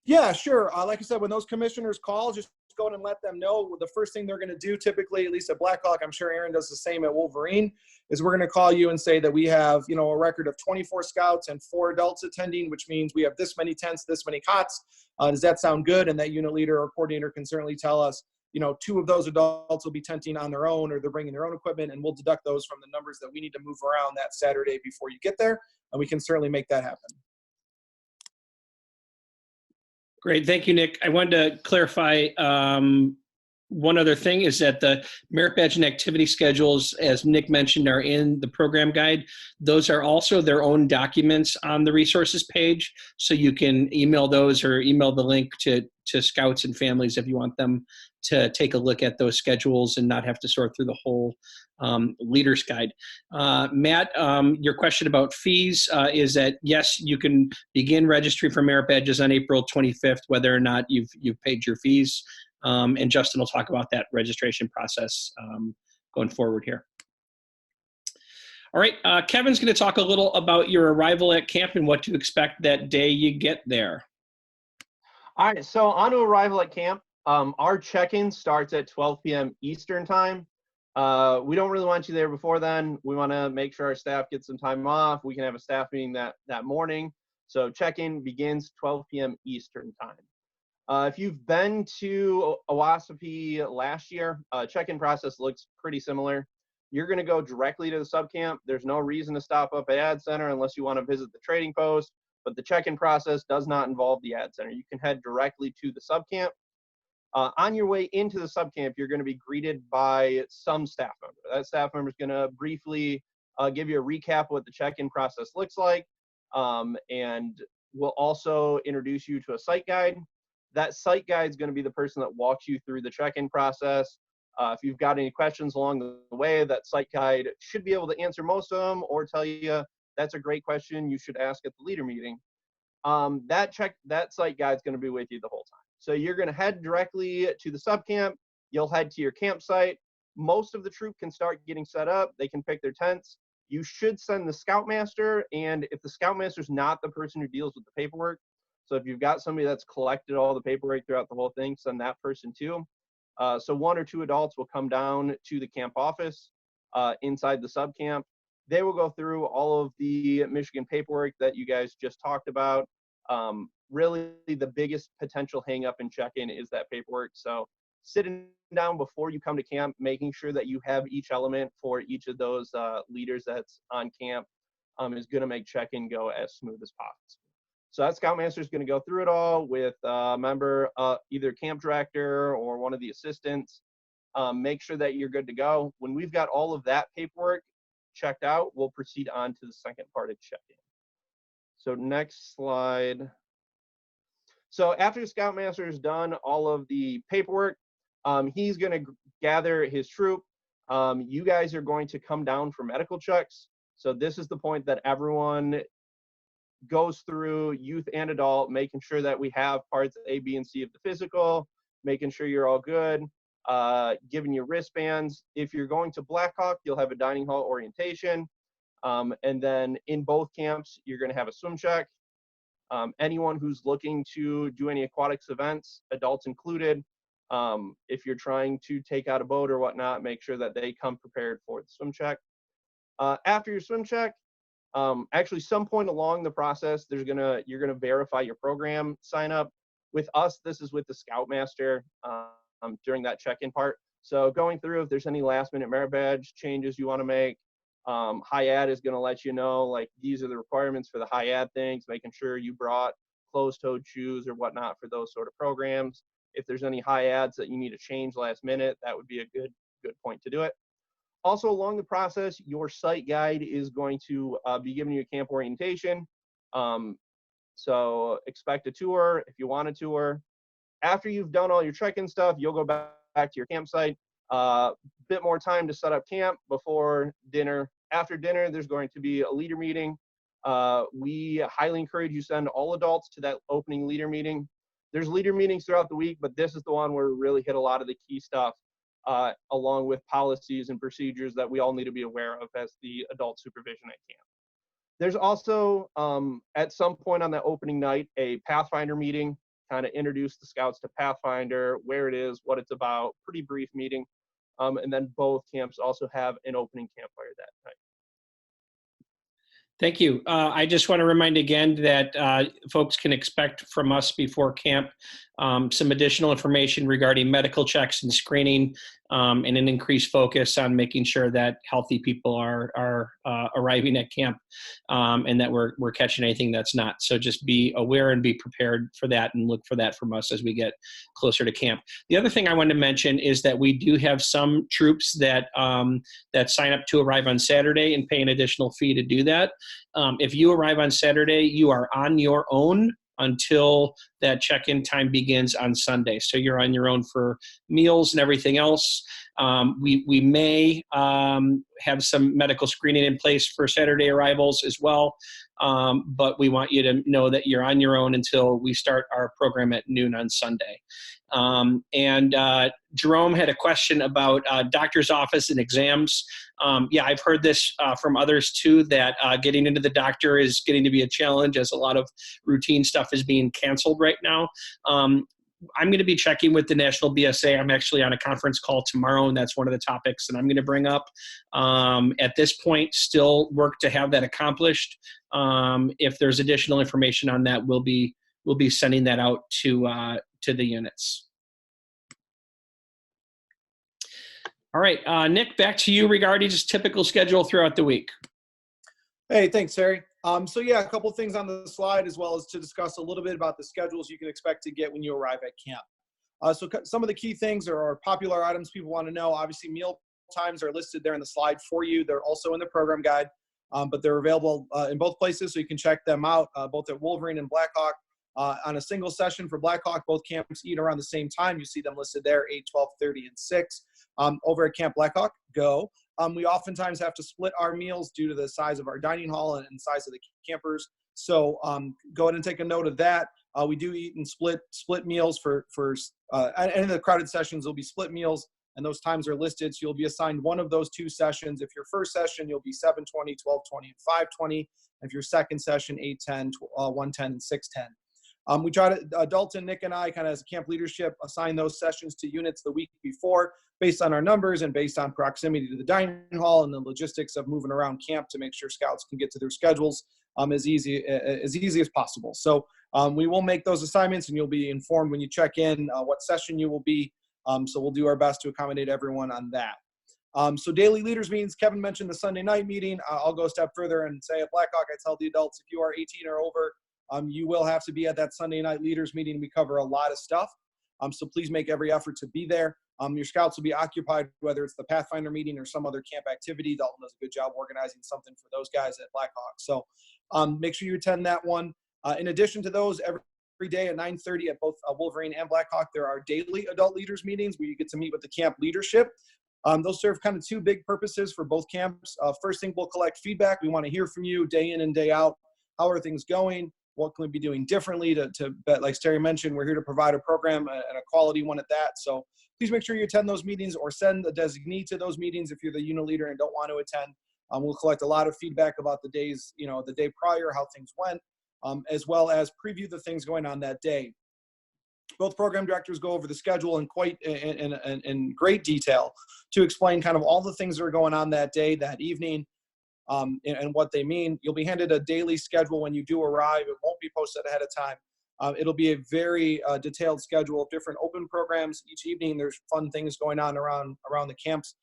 Yeah, sure. Like I said, when those commissioners call, just go in and let them know. The first thing they're going to do, typically, at least at Blackhawk, I'm sure Aaron does the same at Wolverine, is we're going to call you and say that we have, a record of 24 scouts and 4 adults attending, which means we have this many tents, this many cots. Does that sound good? And that unit leader or coordinator can certainly tell us, 2 of those adults will be tenting on their own, or they're bringing their own equipment, and we'll deduct those from the numbers that we need to move around that Saturday before you get there, and we can certainly make that happen. Great. Thank you, Nick. I wanted to clarify, One other thing is that the merit badge and activity schedules, as Nick mentioned, are in the program guide. Those are also their own documents on the resources page, so you can email those or email the link to scouts and families if you want them to take a look at those schedules and not have to sort through the whole leader's guide. Matt, your question about fees is that yes, you can begin registry for merit badges on April 25th, whether or not you've paid your fees. And Justin will talk about that registration process going forward here. All right, Kevin's going to talk a little about your arrival at camp and what to expect that day you get there. All right, so on to arrival at camp. Our check-in starts at 12 p.m. Eastern time. We don't really want you there before then. We want to make sure our staff gets some time off. We can have a staff meeting that morning. So check-in begins 12 p.m. Eastern time. If you've been to Owasippe last year, check-in process looks pretty similar. You're going to go directly to the subcamp. There's no reason to stop up at Ad Center unless you want to visit the trading post, but the check-in process does not involve the Ad Center. You can head directly to the subcamp. On your way into the subcamp, you're going to be greeted by some staff member. That staff member is going to briefly give you a recap of what the check-in process looks like, and will also introduce you to a site guide. That site guide is going to be the person that walks you through the check-in process. If you've got any questions along the way, that site guide should be able to answer most of them or tell you that's a great question you should ask at the leader meeting. That site guide is going to be with you the whole time. So you're going to head directly to the subcamp. You'll head to your campsite. Most of the troop can start getting set up. They can pick their tents. You should send the scoutmaster, and if the scoutmaster is not the person who deals with the paperwork, so if you've got somebody that's collected all the paperwork throughout the whole thing, send that person too. So 1 or 2 adults will come down to the camp office inside the subcamp. They will go through all of the Michigan paperwork that you guys just talked about. Really, the biggest potential hang-up in check-in is that paperwork. So sitting down before you come to camp, making sure that you have each element for each of those leaders that's on camp is going to make check-in go as smooth as possible. So that scoutmaster is going to go through it all with a member, either camp director or one of the assistants. Make sure that you're good to go. When we've got all of that paperwork checked out, we'll proceed on to the second part of check-in. So next slide. So after the scoutmaster has done all of the paperwork, he's going to gather his troop. You guys are going to come down for medical checks. So this is the point that everyone goes through, youth and adult, making sure that we have parts A, B, and C of the physical, making sure you're all good, giving you wristbands. If you're going to Blackhawk, you'll have a dining hall orientation. And then in both camps, you're going to have a swim check. Anyone who's looking to do any aquatics events, adults included, if you're trying to take out a boat or whatnot, make sure that they come prepared for the swim check. After your swim check, actually some point along the process, you're gonna verify your program sign up. With us, this is with the scoutmaster during that check-in part. So going through, if there's any last minute merit badge changes you want to make, high ad is going to let you know, like, these are the requirements for the high ad things, making sure you brought closed-toed shoes or whatnot for those sort of programs. If there's any high ads that you need to change last minute, that would be a good point to do it. Also, along the process, your site guide is going to be giving you a camp orientation. So expect a tour if you want a tour. After you've done all your check-in stuff, you'll go back to your campsite. Bit more time to set up camp before dinner. After dinner, there's going to be a leader meeting. We highly encourage you send all adults to that opening leader meeting. There's leader meetings throughout the week, but this is the one where we really hit a lot of the key stuff, along with policies and procedures that we all need to be aware of as the adult supervision at camp. There's also, at some point on that opening night, a Pathfinder meeting, kind of introduce the scouts to Pathfinder, where it is, what it's about, pretty brief meeting. And then both camps also have an opening campfire that night. Thank you. I just want to remind again that folks can expect from us before camp some additional information regarding medical checks and screening. and an increased focus on making sure that healthy people are arriving at camp, and that we're catching anything that's not. So just be aware and be prepared for that, and look for that from us as we get closer to camp. The other thing I wanted to mention is that we do have some troops that sign up to arrive on Saturday and pay an additional fee to do that. If you arrive on Saturday, you are on your own until that check-in time begins on Sunday. So you're on your own for meals and everything else. We may have some medical screening in place for Saturday arrivals as well, but we want you to know that you're on your own until we start our program at noon on Sunday. Jerome had a question about doctor's office and exams. Yeah, I've heard this from others too, that getting into the doctor is getting to be a challenge, as a lot of routine stuff is being canceled right now. I'm going to be checking with the National BSA. I'm actually on a conference call tomorrow, and that's one of the topics that I'm going to bring up. At this point, still work to have that accomplished. If there's additional information on that, we'll be sending that out to the units. All right, Nick, back to you regarding just typical schedule throughout the week. Hey, thanks, Terry. So yeah, a couple things on the slide, as well as to discuss a little bit about the schedules you can expect to get when you arrive at camp. So some of the key things or popular items people want to know. Obviously, meal times are listed there in the slide for you. They're also in the program guide, but they're available in both places, so you can check them out, both at Wolverine and Blackhawk. On a single session for Blackhawk, both camps eat around the same time. You see them listed there, 8, 12, 30, and 6. Over at Camp Blackhawk, go. We oftentimes have to split our meals due to the size of our dining hall and size of the campers. So go ahead and take a note of that. We do eat in split meals and in the crowded sessions, there'll be split meals, and those times are listed. So you'll be assigned one of those 2 sessions. If your first session, you'll be 7:20, 12:20, and 5:20. If your second session, 8:10, 1:10, and 6:10. We try to, Dalton, Nick, and I, kind of as camp leadership, assign those sessions to units the week before, based on our numbers and based on proximity to the dining hall and the logistics of moving around camp to make sure scouts can get to their schedules as easy as possible. So we will make those assignments, and you'll be informed when you check in what session you will be. So we'll do our best to accommodate everyone on that. So daily leaders meetings, Kevin mentioned the Sunday night meeting. I'll go a step further and say at Blackhawk, I tell the adults, if you are 18 or over, you will have to be at that Sunday night leaders meeting. We cover a lot of stuff. So please make every effort to be there. Your scouts will be occupied, whether it's the Pathfinder meeting or some other camp activity. Dalton does a good job organizing something for those guys at Blackhawk. So make sure you attend that one. In addition to those, every day at 9:30 at both Wolverine and Blackhawk, there are daily adult leaders meetings where you get to meet with the camp leadership. Those serve kind of 2 big purposes for both camps. First thing, we'll collect feedback. We want to hear from you day in and day out. How are things going? What can we be doing differently like Terry mentioned, we're here to provide a program and a quality one at that. So please make sure you attend those meetings, or send a designee to those meetings if you're the unit leader and don't want to attend. We'll collect a lot of feedback about the days, the day prior, how things went, as well as preview the things going on that day. Both program directors go over the schedule in great detail to explain kind of all the things that are going on that day, that evening, and what they mean. You'll be handed a daily schedule when you do arrive. It won't be posted ahead of time. It'll be a very detailed schedule of different open programs. Each evening there's fun things going on around the camps.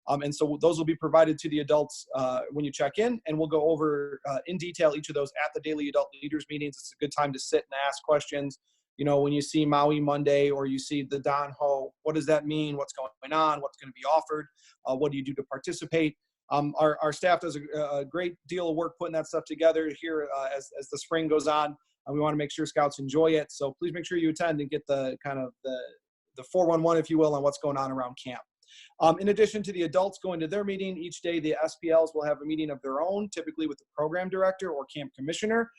And so those will be provided to the adults when you check in, and we'll go over in detail each of those at the daily adult leaders meetings. It's a good time to sit and ask questions. When you see Maui Monday or you see the Don Ho, what does that mean? What's going on? What's going to be offered? What do you do to participate? Our staff does a great deal of work putting that stuff together here as the spring goes on. We want to make sure scouts enjoy it. So please make sure you attend and get the kind of the 411, if you will, on what's going on around camp. In addition to the adults going to their meeting, each day the SPLs will have a meeting of their own, typically with the program director or camp commissioner.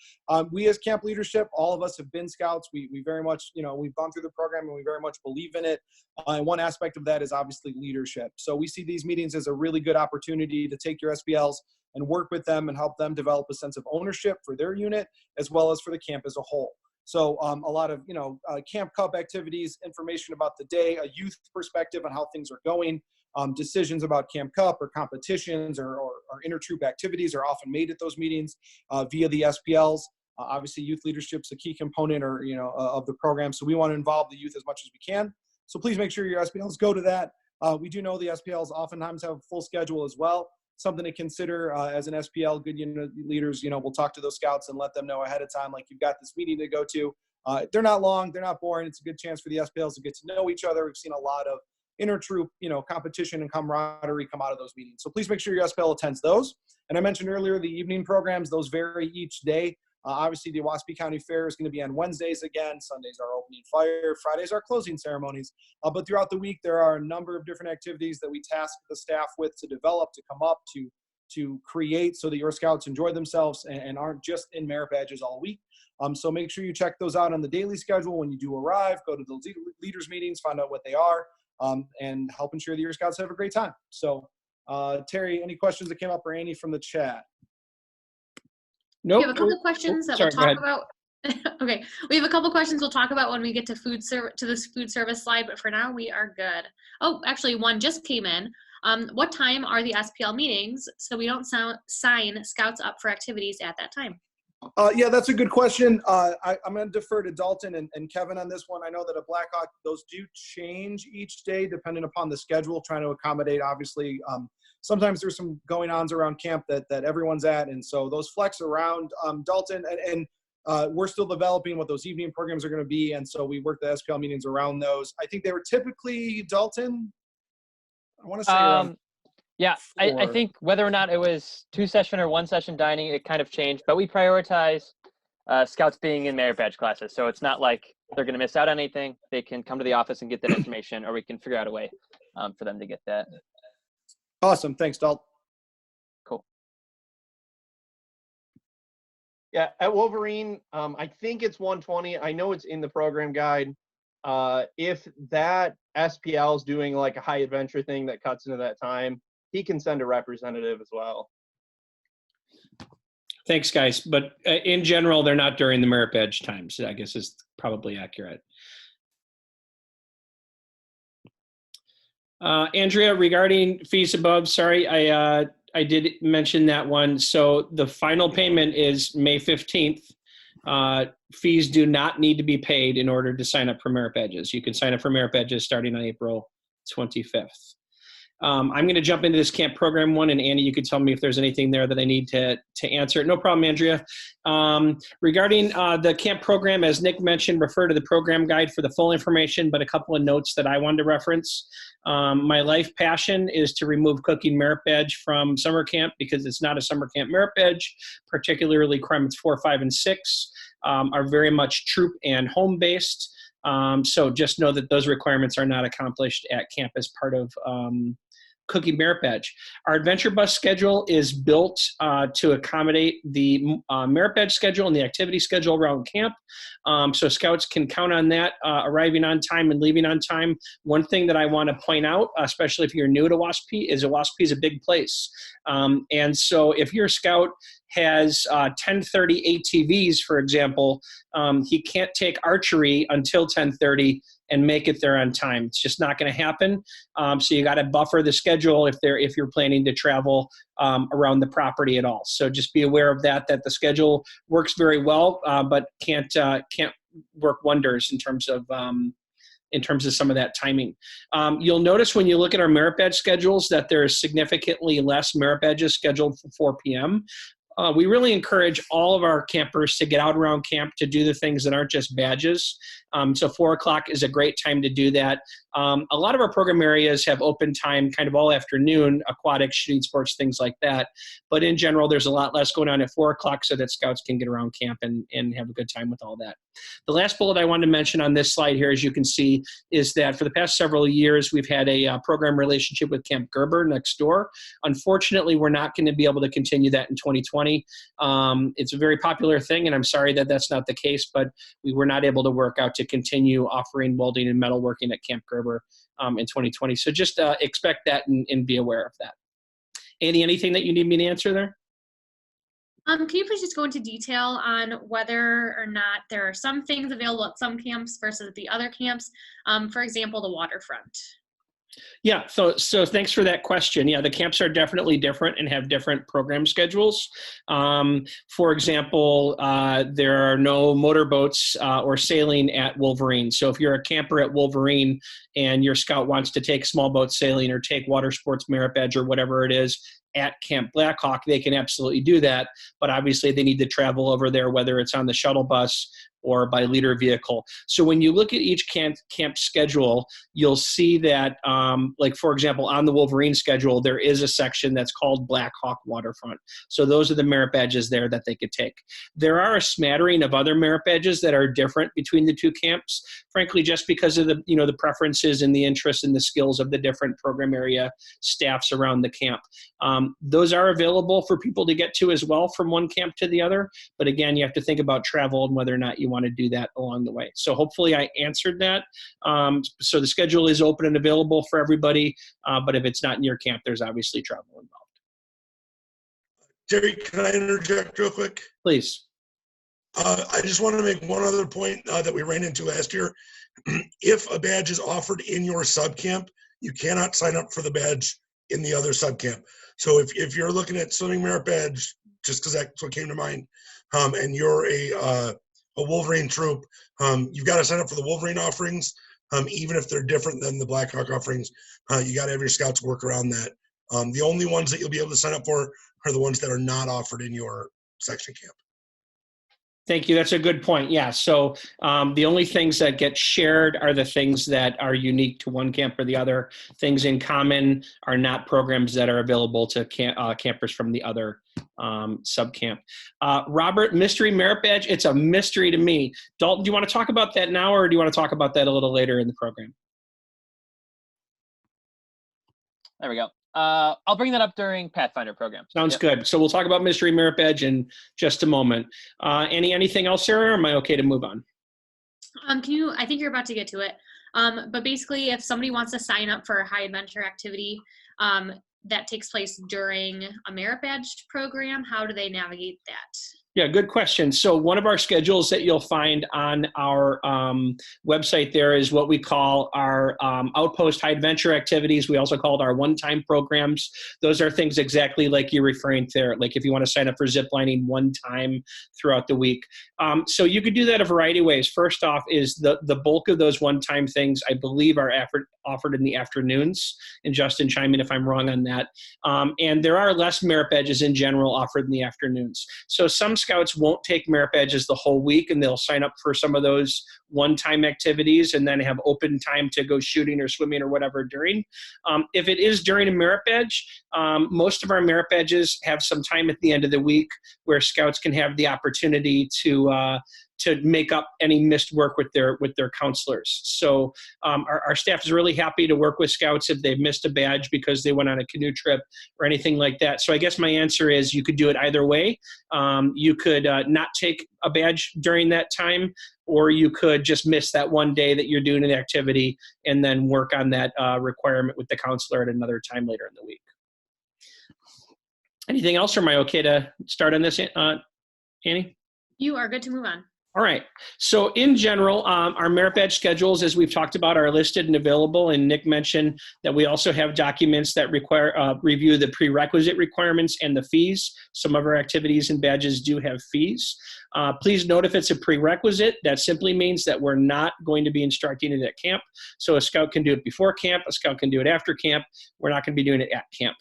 We as camp leadership, all of us have been scouts. We very much, we've gone through the program and we very much believe in it. And one aspect of that is obviously leadership. So we see these meetings as a really good opportunity to take your SPLs and work with them and help them develop a sense of ownership for their unit, as well as for the camp as a whole. So a lot of, Camp Cup activities, information about the day, a youth perspective on how things are going, decisions about Camp Cup or competitions or intertroop activities are often made at those meetings via the SPLs. Obviously, youth leadership is a key component of the program. So we want to involve the youth as much as we can. So please make sure your SPLs go to that. We do know the SPLs oftentimes have a full schedule as well. Something to consider as an SPL, good unit leaders, we'll talk to those scouts and let them know ahead of time, like, you've got this meeting to go to. They're not long, they're not boring. It's a good chance for the SPLs to get to know each other. We've seen a lot of intertroop, competition and camaraderie come out of those meetings. So please make sure your SPL attends those. And I mentioned earlier, the evening programs, those vary each day. Obviously, the Owasippe County Fair is going to be on Wednesdays again. Sundays are opening fire. Fridays are closing ceremonies. But throughout the week, there are a number of different activities that we task the staff with to develop, to come up, to create, so that your scouts enjoy themselves and aren't just in merit badges all week. So make sure you check those out on the daily schedule. When you do arrive, go to those leaders meetings, find out what they are, and help ensure that your scouts have a great time. So Terry, any questions that came up, or Annie from the chat? Nope. We have a couple of questions that we'll talk about. Okay, we have a couple questions we'll talk about when we get to this food service slide, but for now we are good. Oh, actually, one just came in. What time are the SPL meetings so we don't sign scouts up for activities at that time? Yeah, that's a good question. I'm going to defer to Dalton and Kevin on this one. I know that at Blackhawk, those do change each day depending upon the schedule, trying to accommodate, obviously. Sometimes there's some going-ons around camp that everyone's at, and so those flex around. Dalton, and we're still developing what those evening programs are going to be, and so we work the SPL meetings around those. I think they were typically, Dalton, I want to say around yeah, I think whether or not it was 2-session or 1-session dining, it kind of changed, but we prioritize scouts being in merit badge classes. So it's not like they're going to miss out on anything. They can come to the office and get that information, or we can figure out a way for them to get that. Awesome. Thanks, Dalton. Cool. Yeah, at Wolverine, I think it's 120. I know it's in the program guide. If that SPL is doing like a high adventure thing that cuts into that time, he can send a representative as well. Thanks, guys. But in general, they're not during the merit badge times, I guess is probably accurate. Andrea, regarding fees above, sorry, I did mention that one. So the final payment is May 15th. Fees do not need to be paid in order to sign up for merit badges. You can sign up for merit badges starting on April 25th. I'm going to jump into this camp program one, and Annie, you could tell me if there's anything there that I need to answer. No problem, Andrea. Regarding the camp program, as Nick mentioned, refer to the program guide for the full information, but a couple of notes that I wanted to reference. My life passion is to remove cooking merit badge from summer camp because it's not a summer camp merit badge, particularly requirements 4, 5, and 6 are very much troop and home-based. So just know that those requirements are not accomplished at camp as part of cookie merit badge. Our adventure bus schedule is built to accommodate the merit badge schedule and the activity schedule around camp. So scouts can count on that arriving on time and leaving on time. One thing that I want to point out, especially if you're new to Owasippe, is Owasippe is a big place. And so if your scout has 10:30 ATVs, for example, he can't take archery until 10:30 and make it there on time. It's just not going to happen. So you got to buffer the schedule if you're planning to travel around the property at all. So just be aware of that the schedule works very well, but can't work wonders in terms of some of that timing. You'll notice when you look at our merit badge schedules that there's significantly less merit badges scheduled for 4 p.m. We really encourage all of our campers to get out around camp to do the things that aren't just badges. So 4 o'clock is a great time to do that. A lot of our program areas have open time kind of all afternoon, aquatics, shooting sports, things like that. But in general, there's a lot less going on at 4 o'clock so that scouts can get around camp and have a good time with all that. The last bullet I wanted to mention on this slide here, as you can see, is that for the past several years, we've had a program relationship with Camp Gerber next door. Unfortunately, we're not going to be able to continue that in 2020. It's a very popular thing, and I'm sorry that that's not the case, but we were not able to work out to continue offering welding and metalworking at Camp Gerber in 2020. So just expect that and be aware of that. Annie, anything that you need me to answer there? Can you please just go into detail on whether or not there are some things available at some camps versus the other camps? For example, the waterfront. Yeah, so thanks for that question. Yeah, the camps are definitely different and have different program schedules. For example, there are no motorboats or sailing at Wolverine. So if you're a camper at Wolverine and your scout wants to take small boat sailing or take water sports merit badge or whatever it is at Camp Blackhawk, they can absolutely do that. But obviously they need to travel over there, whether it's on the shuttle bus or by leader vehicle. So when you look at each camp schedule, you'll see that, like for example, on the Wolverine schedule, there is a section that's called Black Hawk Waterfront. So those are the merit badges there that they could take. There are a smattering of other merit badges that are different between the two camps, frankly, just because of the, the preferences and the interests and the skills of the different program area staffs around the camp. Those are available for people to get to as well from one camp to the other. But again, you have to think about travel and whether or not you want to do that along the way. So hopefully I answered that. So the schedule is open and available for everybody, but if it's not in your camp, there's obviously travel involved. Terry, can I interject real quick? Please. I just want to make one other point that we ran into last year. If a badge is offered in your subcamp, you cannot sign up for the badge in the other subcamp. So if you're looking at swimming merit badge, just because that's what came to mind, and you're a Wolverine troop, you've got to sign up for the Wolverine offerings, even if they're different than the Blackhawk offerings. You got to have your scouts work around that. The only ones that you'll be able to sign up for are the ones that are not offered in your section camp. Thank you. That's a good point. Yeah. So the only things that get shared are the things that are unique to one camp or the other. Things in common are not programs that are available to campers from the other subcamp. Robert, mystery merit badge. It's a mystery to me. Dalton, do you want to talk about that now, or do you want to talk about that a little later in the program? There we go. I'll bring that up during Pathfinder program. Sounds good. So we'll talk about mystery merit badge in just a moment. Anything else, Sarah, or am I okay to move on? I think you're about to get to it. But basically, if somebody wants to sign up for a high adventure activity that takes place during a merit badge program, how do they navigate that? Yeah, good question. So one of our schedules that you'll find on our website there is what we call our outpost high adventure activities. We also call it our one-time programs. Those are things exactly like you're referring to there, like if you want to sign up for ziplining one time throughout the week. So you could do that a variety of ways. First off is the bulk of those one-time things, I believe, are offered in the afternoons. And Justin, chime in if I'm wrong on that. And there are less merit badges in general offered in the afternoons. So some scouts won't take merit badges the whole week, and they'll sign up for some of those one-time activities and then have open time to go shooting or swimming or whatever during. If it is during a merit badge, most of our merit badges have some time at the end of the week where scouts can have the opportunity to make up any missed work with their counselors. So our staff is really happy to work with scouts if they've missed a badge because they went on a canoe trip or anything like that. So I guess my answer is you could do it either way. You could not take a badge during that time, or you could just miss that one day that you're doing an activity and then work on that requirement with the counselor at another time later in the week. Anything else, or am I okay to start on this, Annie? You are good to move on. All right. So in general, our merit badge schedules, as we've talked about, are listed and available. And Nick mentioned that we also have documents that review the prerequisite requirements and the fees. Some of our activities and badges do have fees. Please note if it's a prerequisite, that simply means that we're not going to be instructing it at camp. So a scout can do it before camp, a scout can do it after camp. We're not going to be doing it at camp.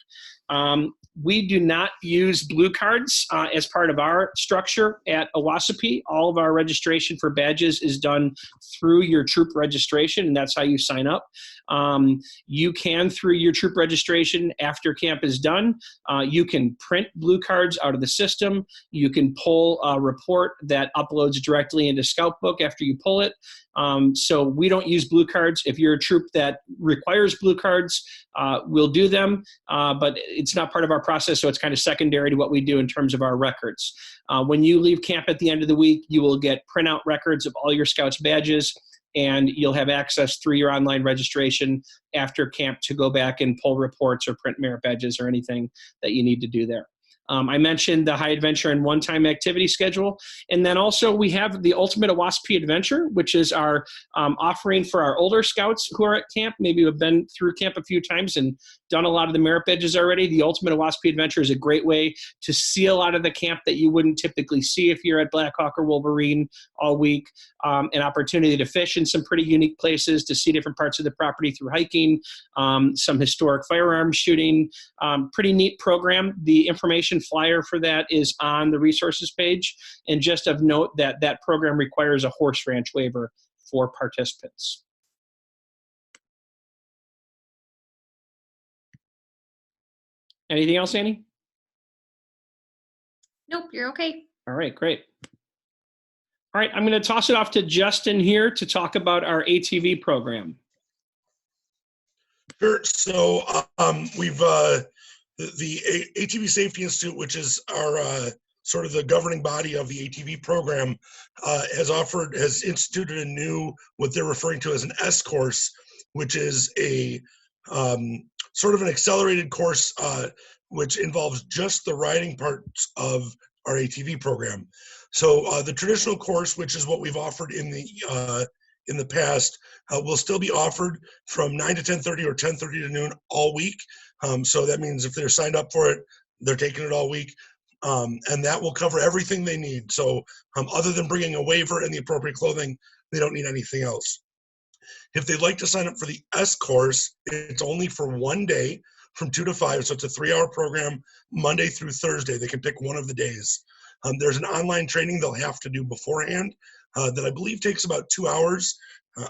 We do not use blue cards as part of our structure at Owasippe. All of our registration for badges is done through your troop registration, and that's how you sign up. You can, through your troop registration after camp is done, you can print blue cards out of the system. You can pull a report that uploads directly into Scoutbook after you pull it. So we don't use blue cards. If you're a troop that requires blue cards, we'll do them, but it's not part of our process, so it's kind of secondary to what we do in terms of our records. When you leave camp at the end of the week, you will get printout records of all your scouts' badges, and you'll have access through your online registration after camp to go back and pull reports or print merit badges or anything that you need to do there. I mentioned the high adventure and one-time activity schedule. And then also we have the Ultimate Owasippe Adventure, which is our offering for our older scouts who are at camp, maybe who have been through camp a few times and done a lot of the merit badges already. The Ultimate Owasippe Adventure is a great way to see a lot of the camp that you wouldn't typically see if you're at Blackhawk or Wolverine all week. An opportunity to fish in some pretty unique places, to see different parts of the property through hiking, some historic firearms shooting. Pretty neat program. The information flyer for that is on the resources page. And just of note that that program requires a horse ranch waiver for participants. Anything else, Annie? Nope, you're okay. All right, great. All right, I'm going to toss it off to Justin here to talk about our ATV program. Sure. So we've the ATV Safety Institute, which is our sort of the governing body of the ATV program, has instituted a new, what they're referring to as an S course, which is a sort of an accelerated course, which involves just the riding parts of our ATV program. So the traditional course, which is what we've offered in the past, will still be offered from 9 to 10:30 or 10:30 to noon all week. So that means if they're signed up for it, they're taking it all week. And that will cover everything they need. So other than bringing a waiver and the appropriate clothing, they don't need anything else. If they'd like to sign up for the S course, it's only for one day from 2 to 5. So it's a 3-hour program, Monday through Thursday. They can pick one of the days. There's an online training they'll have to do beforehand that I believe takes about 2 hours.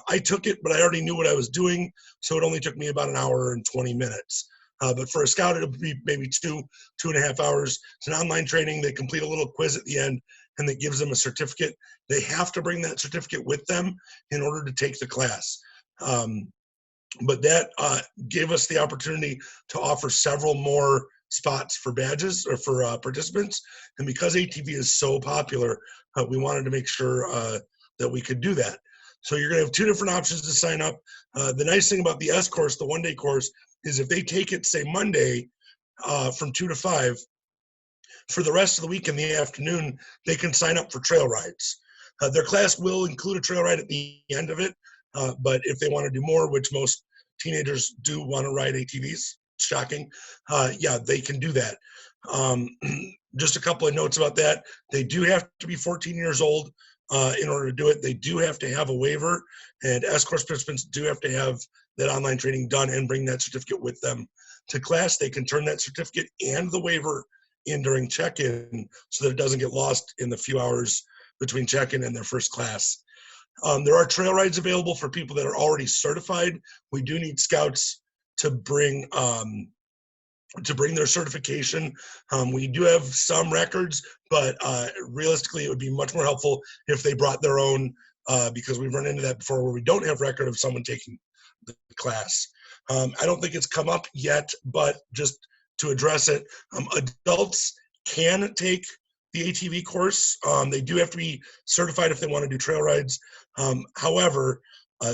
I took it, but I already knew what I was doing, so it only took me about an hour and 20 minutes. But for a scout, it'll be maybe 2.5 hours. It's an online training. They complete a little quiz at the end, and that gives them a certificate. They have to bring that certificate with them in order to take the class. But that gave us the opportunity to offer several more spots for badges or for participants. And because ATV is so popular, we wanted to make sure that we could do that. So you're going to have 2 different options to sign up. The nice thing about the S course, the one-day course, is if they take it, say, Monday from 2 to 5, for the rest of the week in the afternoon, they can sign up for trail rides. Their class will include a trail ride at the end of it, but if they want to do more, which most teenagers do want to ride ATVs, shocking, yeah, they can do that. Just a couple of notes about that. They do have to be 14 years old in order to do it. They do have to have a waiver, and S-Course participants do have to have that online training done and bring that certificate with them to class. They can turn that certificate and the waiver in during check-in so that it doesn't get lost in the few hours between check-in and their first class. There are trail rides available for people that are already certified. We do need scouts to bring their certification. We do have some records, but realistically, it would be much more helpful if they brought their own, because we've run into that before where we don't have record of someone taking the class. I don't think it's come up yet, but just to address it, adults can take the ATV course. They do have to be certified if they want to do trail rides. However,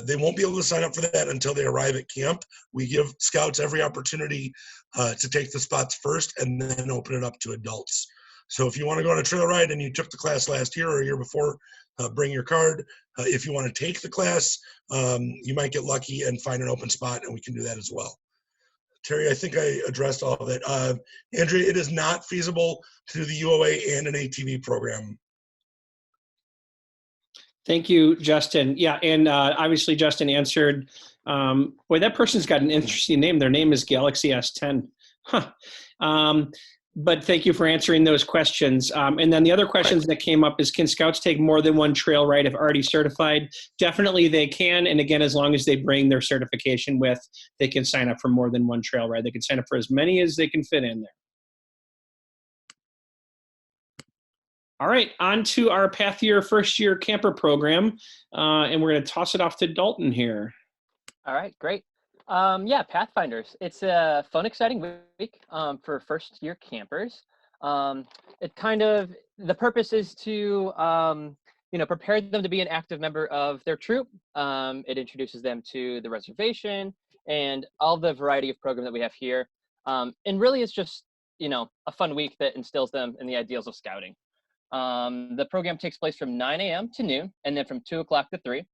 they won't be able to sign up for that until they arrive at camp. We give scouts every opportunity to take the spots first and then open it up to adults. So if you want to go on a trail ride and you took the class last year or a year before, bring your card. If you want to take the class, you might get lucky and find an open spot, and we can do that as well. Terry, I think I addressed all of it. Andrea, it is not feasible to do the UOA and an ATV program. Thank you, Justin. Yeah, and obviously Justin answered. Boy, that person's got an interesting name. Their name is Galaxy S10. Huh. But thank you for answering those questions. And then the other questions that came up is, can scouts take more than one trail ride if already certified? Definitely they can. And again, as long as they bring their certification with, they can sign up for more than one trail ride. They can sign up for as many as they can fit in there. All right, on to our Path Year First Year Camper program. And we're going to toss it off to Dalton here. All right, great. Yeah, Pathfinders. It's a fun, exciting week for first year campers. The purpose is to, prepare them to be an active member of their troop. It introduces them to the reservation and all the variety of program that we have here. And really it's just a fun week that instills them in the ideals of scouting. The program takes place from 9 a.m. to noon, and then from 2 o'clock to 3.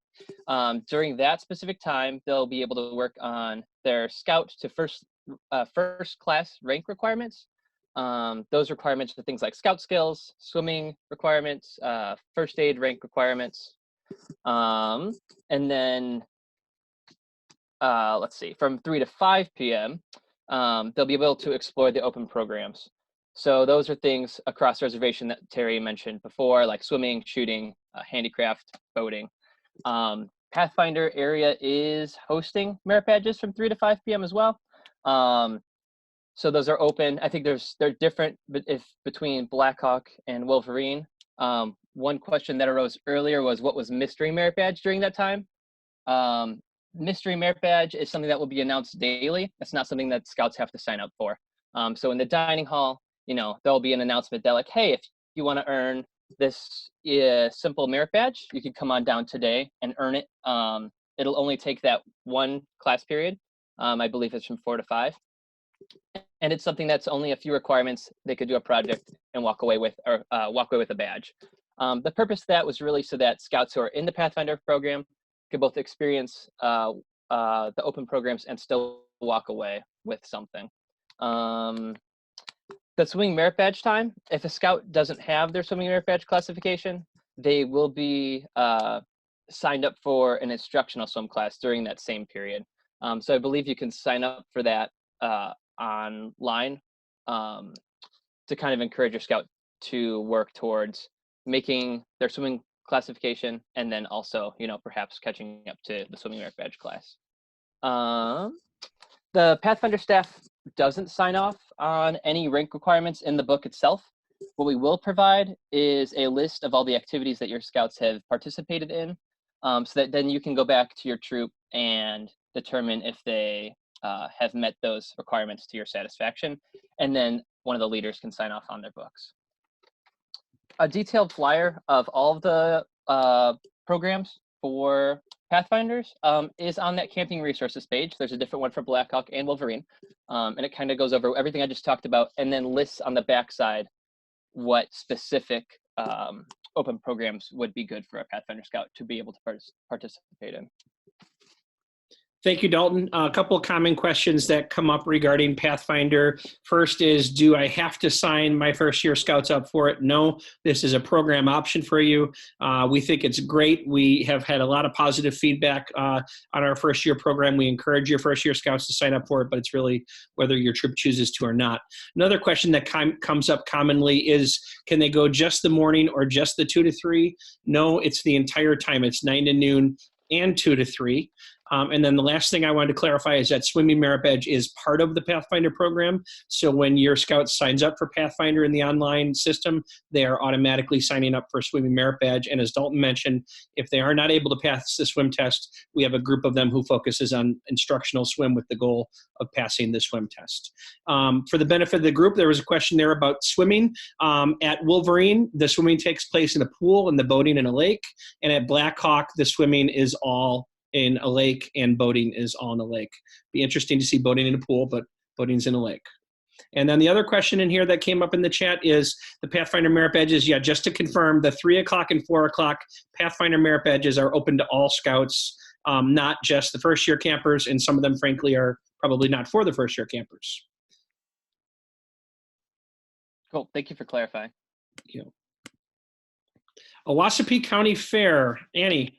During that specific time, they'll be able to work on their scout to first class rank requirements. Those requirements are things like scout skills, swimming requirements, first aid rank requirements. And then, let's see, from 3 to 5 p.m., they'll be able to explore the open programs. So those are things across reservation that Terry mentioned before, like swimming, shooting, handicraft, boating. Pathfinder area is hosting merit badges from 3 to 5 p.m. as well. So those are open. I think they're different, but if between Blackhawk and Wolverine. One question that arose earlier was what was mystery merit badge during that time? Mystery merit badge is something that will be announced daily. It's not something that scouts have to sign up for. So in the dining hall, there'll be an announcement that like, hey, if you want to earn this simple merit badge, you can come on down today and earn it. It'll only take that one class period. I believe it's from 4 to 5. And it's something that's only a few requirements. They could do a project and walk away with a badge. The purpose of that was really so that scouts who are in the Pathfinder program could both experience the open programs and still walk away with something. The swimming merit badge time, if a scout doesn't have their swimming merit badge classification, they will be signed up for an instructional swim class during that same period. So I believe you can sign up for that online to kind of encourage your scout to work towards making their swimming classification and then also, perhaps catching up to the swimming merit badge class. The Pathfinder staff doesn't sign off on any rank requirements in the book itself. What we will provide is a list of all the activities that your scouts have participated in, so that then you can go back to your troop and determine if they have met those requirements to your satisfaction, and then one of the leaders can sign off on their books. A detailed flyer of all of the programs for Pathfinders is on that camping resources page. There's a different one for Blackhawk and Wolverine, and it kind of goes over everything I just talked about, and then lists on the backside what specific open programs would be good for a Pathfinder Scout to be able to participate in. Thank you, Dalton. A couple of common questions that come up regarding Pathfinder. First is, do I have to sign my first year scouts up for it? No, this is a program option for you. We think it's great. We have had a lot of positive feedback on our first year program. We encourage your first year scouts to sign up for it, but it's really whether your troop chooses to or not. Another question that comes up commonly is, can they go just the morning or just the 2 to 3? No, it's the entire time. It's 9 to noon and 2 to 3. And then the last thing I wanted to clarify is that swimming merit badge is part of the Pathfinder program. So when your scout signs up for Pathfinder in the online system, they are automatically signing up for swimming merit badge. And as Dalton mentioned, if they are not able to pass the swim test, we have a group of them who focuses on instructional swim with the goal of passing the swim test. For the benefit of the group, there was a question there about swimming. At Wolverine, the swimming takes place in a pool and the boating in a lake. And at Blackhawk, the swimming is all in a lake and boating is all in a lake. Be interesting to see boating in a pool, but boating's in a lake. And then the other question in here that came up in the chat is the Pathfinder merit badges. Yeah, just to confirm, the 3 o'clock and 4 o'clock Pathfinder merit badges are open to all scouts, not just the first year campers, and some of them frankly are probably not for the first year campers. Cool, thank you for clarifying. Thank you. Owasippe County Fair, Annie.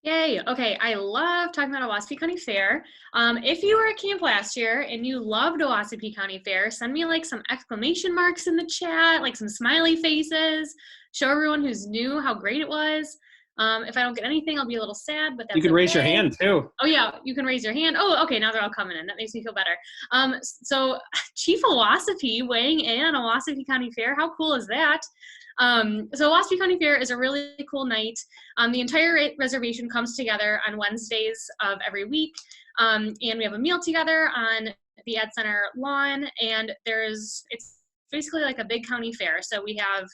Yay. Okay. I love talking about Owasippe County Fair. If you were at camp last year and you loved Owasippe County Fair, send me like some exclamation marks in the chat, like some smiley faces, show everyone who's new how great it was. If I don't get anything, I'll be a little sad, but that's You can raise your hand too. Oh yeah, you can raise your hand. Oh, okay, now they're all coming in. That makes me feel better. So Chief Owasippe weighing in on Owasippe County Fair. How cool is that? So Owasippe County Fair is a really cool night. The entire reservation comes together on Wednesdays of every week, and we have a meal together on the Ed Center lawn, and it's basically like a big county fair. So we have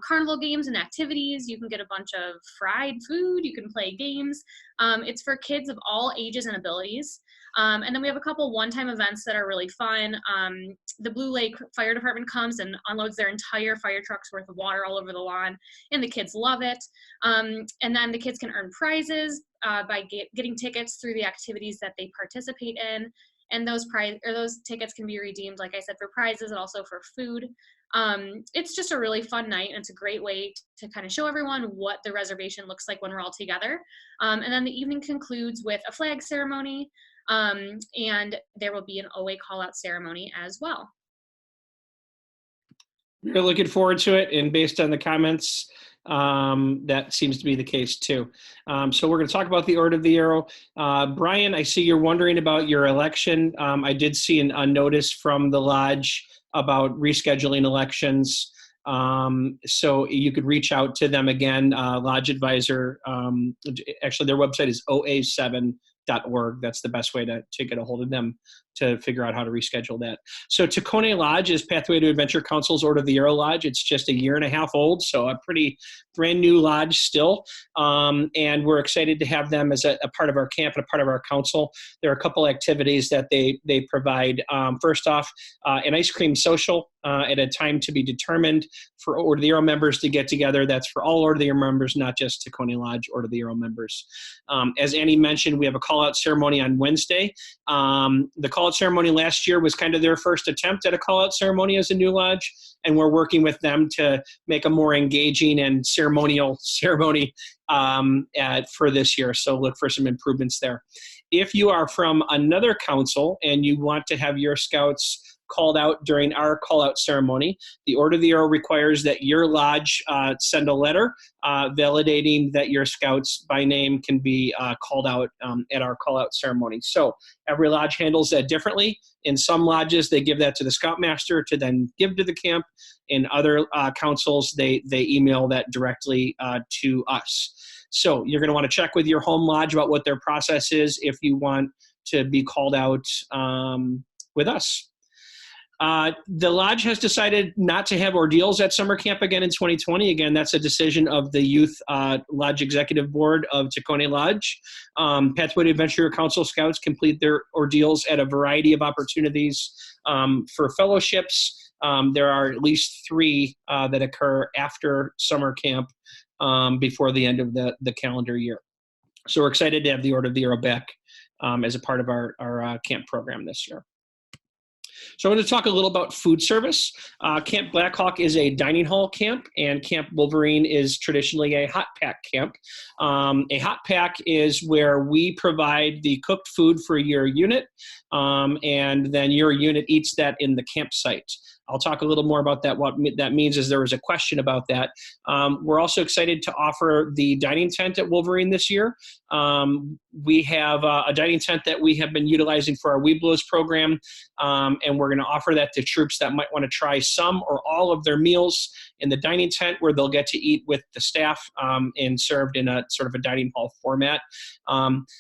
carnival games and activities. You can get a bunch of fried food. You can play games. It's for kids of all ages and abilities. And then we have a couple one-time events that are really fun. The Blue Lake Fire Department comes and unloads their entire fire truck's worth of water all over the lawn, and the kids love it. And then the kids can earn prizes by getting tickets through the activities that they participate in. And those tickets can be redeemed, like I said, for prizes and also for food. It's just a really fun night, and it's a great way to kind of show everyone what the reservation looks like when we're all together. And then the evening concludes with a flag ceremony, and there will be an OA call-out ceremony as well. We're looking forward to it, and based on the comments, that seems to be the case too. So we're going to talk about the Order of the Arrow. Brian, I see you're wondering about your election. I did see a notice from the lodge about rescheduling elections. So you could reach out to them again, lodge advisor. Actually, their website is oa7.org. That's the best way to get a hold of them to figure out how to reschedule that. So Tacony Lodge is Pathway to Adventure Council's Order of the Arrow Lodge. It's just a year and a half old, so a pretty brand new lodge still. And we're excited to have them as a part of our camp and a part of our council. There are a couple activities that they provide. First off, an ice cream social at a time to be determined for Order of the Arrow members to get together. That's for all Order of the Arrow members, not just Tacony Lodge Order of the Arrow members. As Annie mentioned, we have a call-out ceremony on Wednesday. The call-out ceremony last year was kind of their first attempt at a call-out ceremony as a new lodge, and we're working with them to make a more engaging and ceremonial ceremony for this year. So look for some improvements there. If you are from another council and you want to have your scouts called out during our call-out ceremony, the Order of the Arrow requires that your lodge send a letter validating that your scouts by name can be called out at our call-out ceremony. So every lodge handles that differently. In some lodges, they give that to the scoutmaster to then give to the camp. In other councils, they email that directly to us. So you're going to want to check with your home lodge about what their process is if you want to be called out with us. The lodge has decided not to have ordeals at summer camp again in 2020. Again, that's a decision of the Youth Lodge Executive Board of Tacony Lodge. Pathway to Adventure Council Scouts complete their ordeals at a variety of opportunities for fellowships. There are at least 3 that occur after summer camp before the end of the calendar year. So we're excited to have the Order of the Arrow back as a part of our camp program this year. So I'm going to talk a little about food service. Camp Blackhawk is a dining hall camp, and Camp Wolverine is traditionally a hot pack camp. A hot pack is where we provide the cooked food for your unit, and then your unit eats that in the campsite. I'll talk a little more about that. What that means is there was a question about that. We're also excited to offer the dining tent at Wolverine this year. We have a dining tent that we have been utilizing for our Weeblos program, and we're going to offer that to troops that might want to try some or all of their meals in the dining tent, where they'll get to eat with the staff and served in a sort of a dining hall format.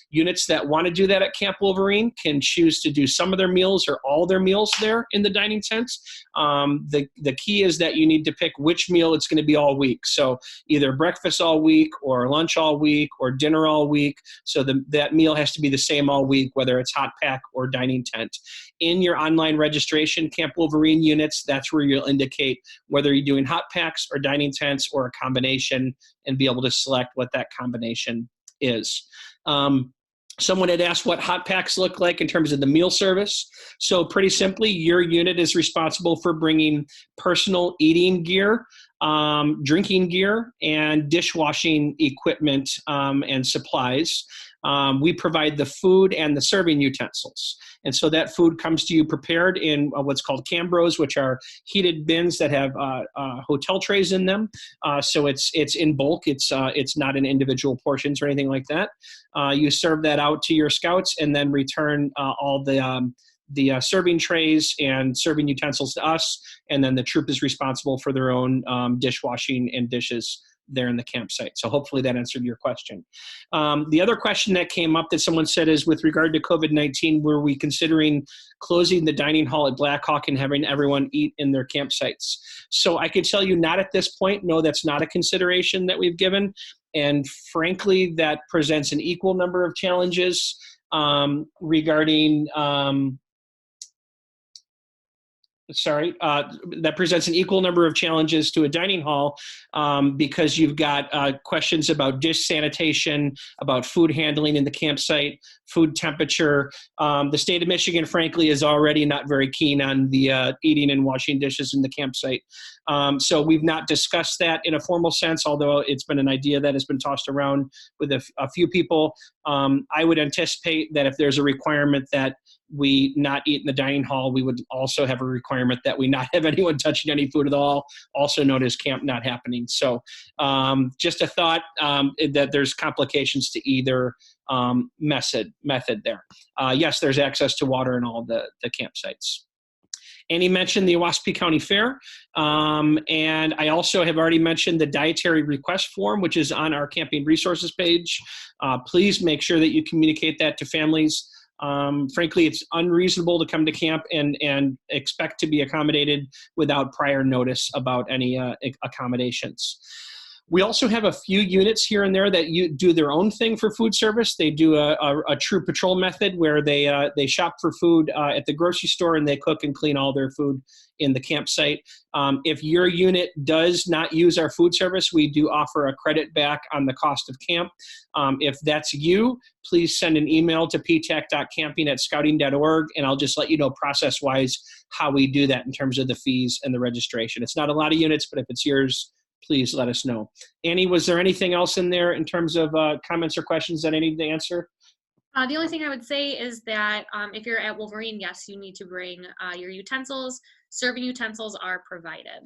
Units that want to do that at Camp Wolverine can choose to do some of their meals or all their meals there in the dining tent. The key is that you need to pick which meal it's going to be all week. So either breakfast all week or lunch all week or dinner all week. So that meal has to be the same all week, whether it's hot pack or dining tent. In your online registration, Camp Wolverine units, that's where you'll indicate whether you're doing hot packs or dining tents or a combination, and be able to select what that combination is. Someone had asked what hot packs look like in terms of the meal service. So pretty simply, your unit is responsible for bringing personal eating gear, drinking gear, and dishwashing equipment and supplies. We provide the food and the serving utensils. And so that food comes to you prepared in what's called Cambros, which are heated bins that have hotel trays in them. So it's in bulk. It's not in individual portions or anything like that. You serve that out to your scouts and then return all the serving trays and serving utensils to us. And then the troop is responsible for their own dishwashing and dishes there in the campsite. So hopefully that answered your question. The other question that came up that someone said is with regard to COVID-19, were we considering closing the dining hall at Blackhawk and having everyone eat in their campsites? So I can tell you not at this point. No, that's not a consideration that we've given. And frankly, that presents an equal number of challenges. regarding that presents an equal number of challenges to a dining hall because you've got questions about dish sanitation, about food handling in the campsite, food temperature. The state of Michigan, frankly, is already not very keen on the eating and washing dishes in the campsite. So we've not discussed that in a formal sense, although it's been an idea that has been tossed around with a few people. I would anticipate that if there's a requirement that we not eat in the dining hall, we would also have a requirement that we not have anyone touching any food at all, also known as camp not happening. So just a thought that there's complications to either method there. Yes, there's access to water in all the campsites. Annie mentioned the Owasippe County Fair, and I also have already mentioned the dietary request form, which is on our camping resources page. Please make sure that you communicate that to families. Frankly, it's unreasonable to come to camp and expect to be accommodated without prior notice about any accommodations. We also have a few units here and there that do their own thing for food service. They do a true patrol method where they shop for food at the grocery store and they cook and clean all their food in the campsite. If your unit does not use our food service, we do offer a credit back on the cost of camp. If that's you, please send an email to ptac.camping@scouting.org, and I'll just let you know process-wise how we do that in terms of the fees and the registration. It's not a lot of units, but if it's yours, please let us know. Annie, was there anything else in there in terms of comments or questions that I need to answer? The only thing I would say is that if you're at Wolverine, yes, you need to bring your utensils. Serving utensils are provided.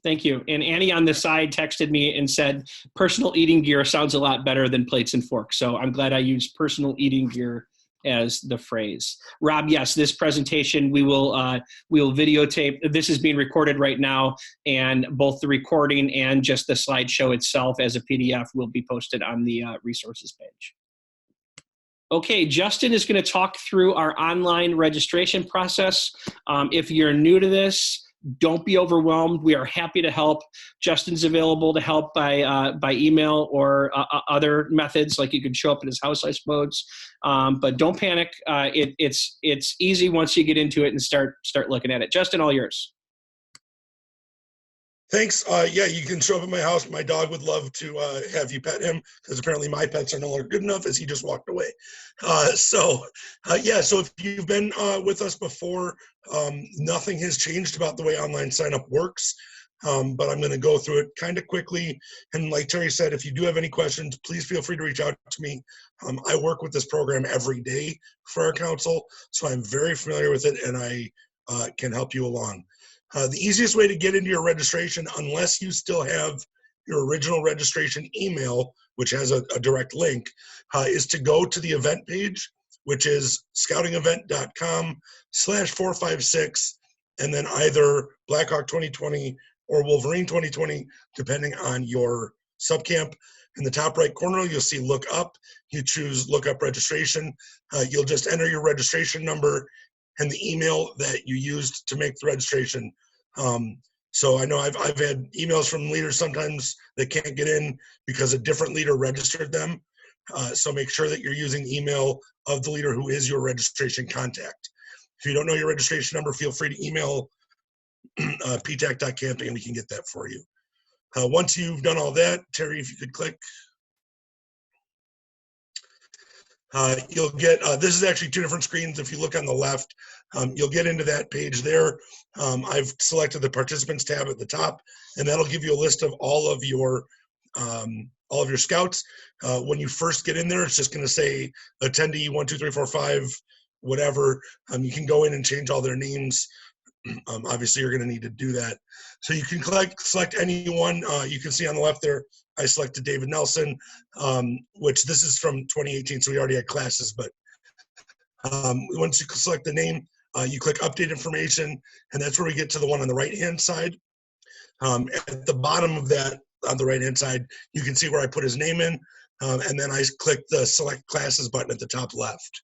Thank you. And Annie on the side texted me and said, personal eating gear sounds a lot better than plates and forks. So I'm glad I used personal eating gear as the phrase. Rob, yes, this presentation we will videotape. This is being recorded right now, and both the recording and just the slideshow itself as a PDF will be posted on the resources page. Okay, Justin is going to talk through our online registration process. If you're new to this, don't be overwhelmed. We are happy to help. Justin's available to help by email or other methods, like you can show up at his house, I suppose. But don't panic. It's easy once you get into it and start looking at it. Justin, all yours. Thanks. Yeah, you can show up at my house. My dog would love to have you pet him because apparently my pets are no longer good enough as he just walked away. So if you've been with us before, nothing has changed about the way online sign up works. But I'm going to go through it kind of quickly. And like Terry said, if you do have any questions, please feel free to reach out to me. I work with this program every day for our council, so I'm very familiar with it, and I can help you along. The easiest way to get into your registration, unless you still have your original registration email, which has a direct link, is to go to the event page, which is scoutingevent.com/456, and then either Blackhawk 2020 or Wolverine 2020, depending on your subcamp. In the top right corner, you'll see Look Up. You choose Look Up Registration. You'll just enter your registration number and the email that you used to make the registration. So I know I've had emails from leaders sometimes that can't get in because a different leader registered them. So make sure that you're using the email of the leader who is your registration contact. If you don't know your registration number, feel free to email ptac.camping and we can get that for you. Once you've done all that, Terry, if you could click. You'll get, this is actually two different screens. If you look on the left, you'll get into that page there. I've selected the participants tab at the top, and that'll give you a list of all of your scouts. When you first get in there, it's just going to say attendee 1, 2, 3, 4, 5, whatever. You can go in and change all their names. Obviously, you're going to need to do that. So you can select anyone. You can see on the left there, I selected David Nelson, which this is from 2018, so we already had classes. But once you select the name, you click Update Information, and that's where we get to the one on the right-hand side. At the bottom of that, on the right-hand side, you can see where I put his name in, and then I click the Select Classes button at the top left.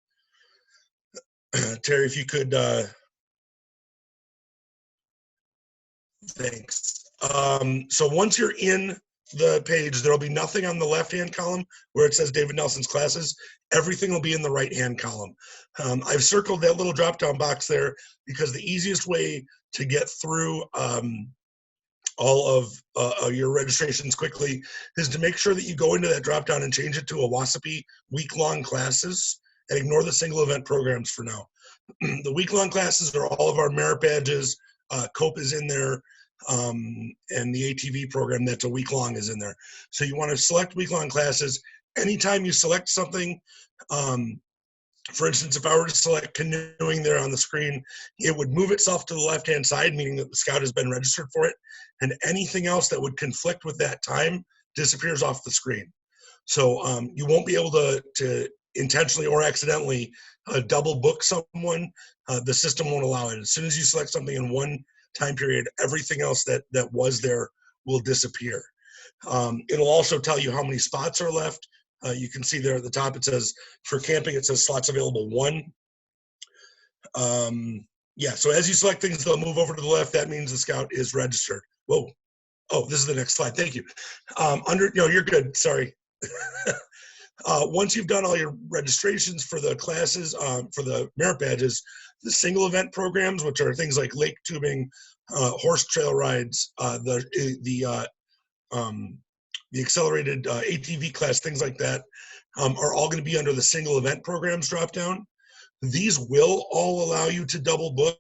Terry, if you could... Thanks. So once you're in the page, there'll be nothing on the left-hand column where it says David Nelson's classes. Everything will be in the right-hand column. I've circled that little drop-down box there because the easiest way to get through all of your registrations quickly is to make sure that you go into that drop-down and change it to Owasippe week-long classes and ignore the single event programs for now. The week-long classes are all of our merit badges. COPE is in there, and the ATV program that's a week-long is in there. So you want to select week-long classes. Anytime you select something, for instance, if I were to select canoeing there on the screen, it would move itself to the left-hand side, meaning that the scout has been registered for it, and anything else that would conflict with that time disappears off the screen. So you won't be able to intentionally or accidentally double book someone. The system won't allow it. As soon as you select something in one time period, everything else that was there will disappear. It'll also tell you how many spots are left. You can see there at the top, it says for camping, it says slots available 1. Yeah, so as you select things, they'll move over to the left. That means the scout is registered. Whoa. Oh, this is the next slide. Thank you. No, you're good. Sorry. Once you've done all your registrations for the classes, for the merit badges, the single event programs, which are things like lake tubing, horse trail rides, the accelerated ATV class, things like that, are all going to be under the single event programs dropdown. These will all allow you to double book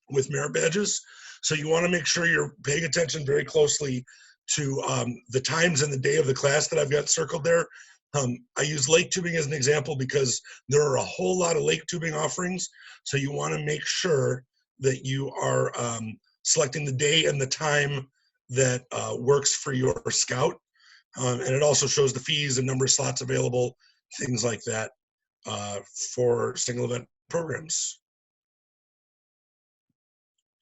with merit badges. So you want to make sure you're paying attention very closely to the times and the day of the class that I've got circled there. I use lake tubing as an example because there are a whole lot of lake tubing offerings. So you want to make sure that you are selecting the day and the time that works for your scout. And it also shows the fees and number of slots available, things like that for single event programs.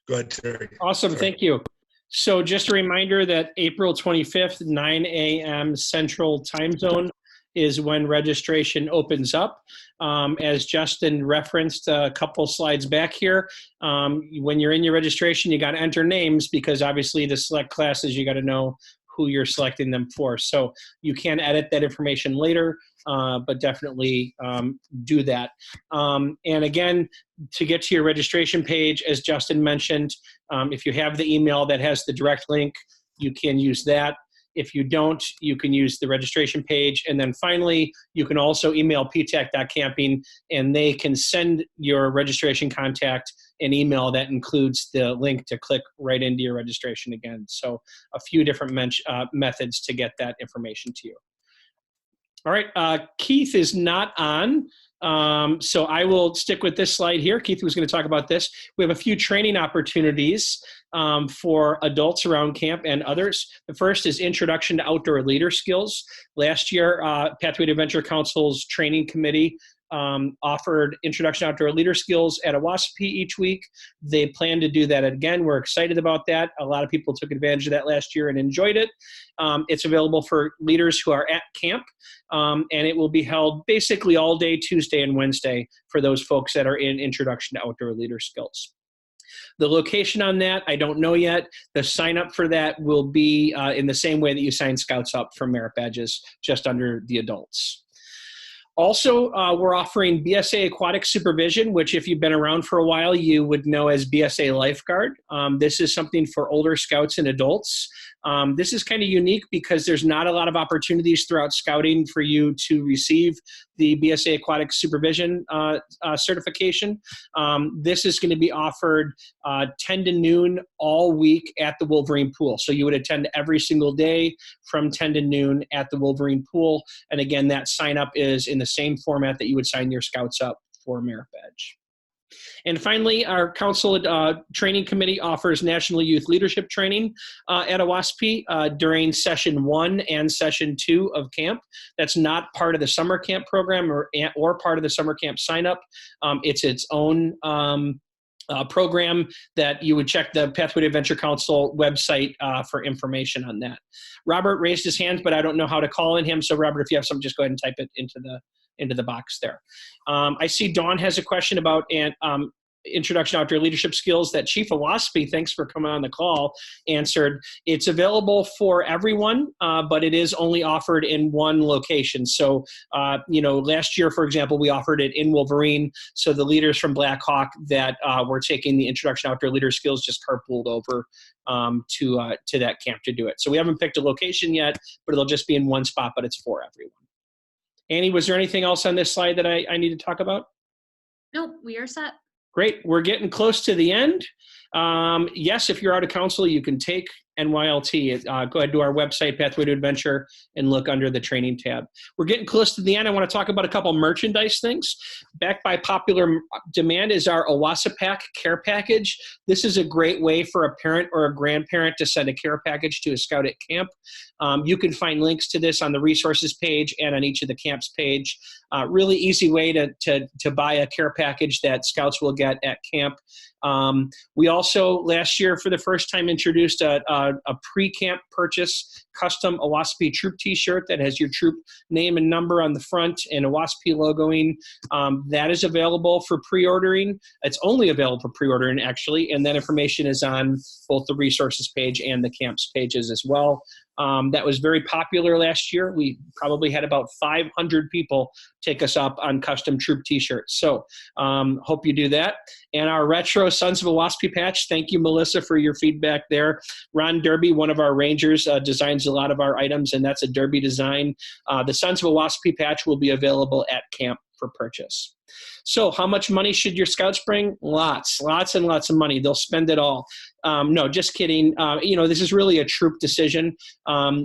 Go ahead, Terry. Awesome, Sorry. thank you. So just a reminder that April 25th, 9 a.m. Central Time Zone is when registration opens up. As Justin referenced a couple slides back here, when you're in your registration, you got to enter names because obviously to select classes, you got to know who you're selecting them for. So you can edit that information later, but definitely do that. And again, to get to your registration page, as Justin mentioned, if you have the email that has the direct link, you can use that. If you don't, you can use the registration page. And then finally, you can also email ptac.camping and they can send your registration contact an email that includes the link to click right into your registration again. So a few different methods to get that information to you. All right, Keith is not on. So I will stick with this slide here. Keith was going to talk about this. We have a few training opportunities for adults around camp and others. The first is Introduction to Outdoor Leader Skills. Last year, Pathway to Adventure Council's training committee offered Introduction to Outdoor Leader Skills at Owasippe each week. They plan to do that again. We're excited about that. A lot of people took advantage of that last year and enjoyed it. It's available for leaders who are at camp, and it will be held basically all day Tuesday and Wednesday for those folks that are in Introduction to Outdoor Leader Skills. The location on that, I don't know yet. The sign up for that will be in the same way that you sign scouts up for merit badges, just under the adults. Also, we're offering BSA Aquatic Supervision, which if you've been around for a while, you would know as BSA Lifeguard. This is something for older scouts and adults. This is kind of unique because there's not a lot of opportunities throughout scouting for you to receive the BSA Aquatic Supervision certification. This is going to be offered 10 to noon all week at the Wolverine Pool. So you would attend every single day from 10 to noon at the Wolverine Pool. And again, that sign up is in the same format that you would sign your scouts up for a merit badge. And finally, our council training committee offers National Youth Leadership Training at Owasippe during session 1 and session 2 of camp. That's not part of the summer camp program or part of the summer camp sign up. It's its own program that you would check the Pathway to Adventure Council website for information on that. Robert raised his hand, but I don't know how to call in him. So Robert, if you have something, just go ahead and type it into the box there. I see Dawn has a question about Introduction Outdoor Leadership Skills that Chief Owasippe, thanks for coming on the call, answered. It's available for everyone, but it is only offered in one location. So, last year, for example, we offered it in Wolverine. So the leaders from Black Hawk that were taking the Introduction Outdoor Leader Skills just carpooled over to that camp to do it. So we haven't picked a location yet, but it'll just be in one spot, but it's for everyone. Annie, was there anything else on this slide that I need to talk about? Nope, we are set. Great. We're getting close to the end. Yes, if you're out of council, you can take NYLT. Go ahead to our website, Pathway to Adventure, and look under the training tab. We're getting close to the end. I want to talk about a couple merchandise things. Backed by popular demand is our Owasippe care package. This is a great way for a parent or a grandparent to send a care package to a scout at camp. You can find links to this on the resources page and on each of the camps page. Really easy way to buy a care package that scouts will get at camp. We also last year for the first time introduced a pre-camp purchase custom Owasippe troop t-shirt that has your troop name and number on the front and Owasippe logoing. That is available for pre-ordering. It's only available for pre-ordering actually, and that information is on both the resources page and the camps pages as well. That was very popular last year. We probably had about 500 people take us up on custom troop t-shirts. So hope you do that. And our retro Sons of Owasippe patch, thank you, Melissa, for your feedback there. Ron Derby, one of our rangers, designs a lot of our items, and that's a Derby design. The Sons of Owasippe patch will be available at camp for purchase. So how much money should your scouts bring? Lots and lots of money. They'll spend it all. No, just kidding. This is really a troop decision,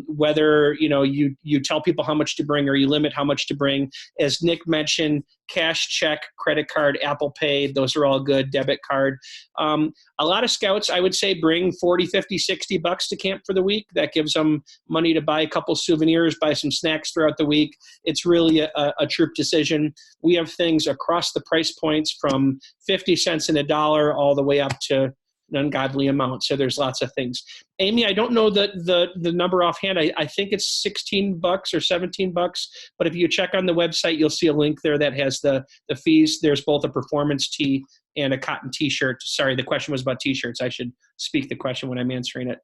whether, you tell people how much to bring or you limit how much to bring. As Nick mentioned, cash, check, credit card, Apple Pay, those are all good, debit card. A lot of scouts, I would say, bring 40, 50, 60 bucks to camp for the week. That gives them money to buy a couple souvenirs, buy some snacks throughout the week. It's really a troop decision. We have things across the price points from 50 cents and $1 all the way up to an ungodly amount. So there's lots of things. Amy, I don't know the number offhand. I think it's 16 bucks or 17 bucks, but if you check on the website, you'll see a link there that has the fees. There's both a performance tee and a cotton t-shirt. Sorry, the question was about t-shirts. I should speak the question when I'm answering it.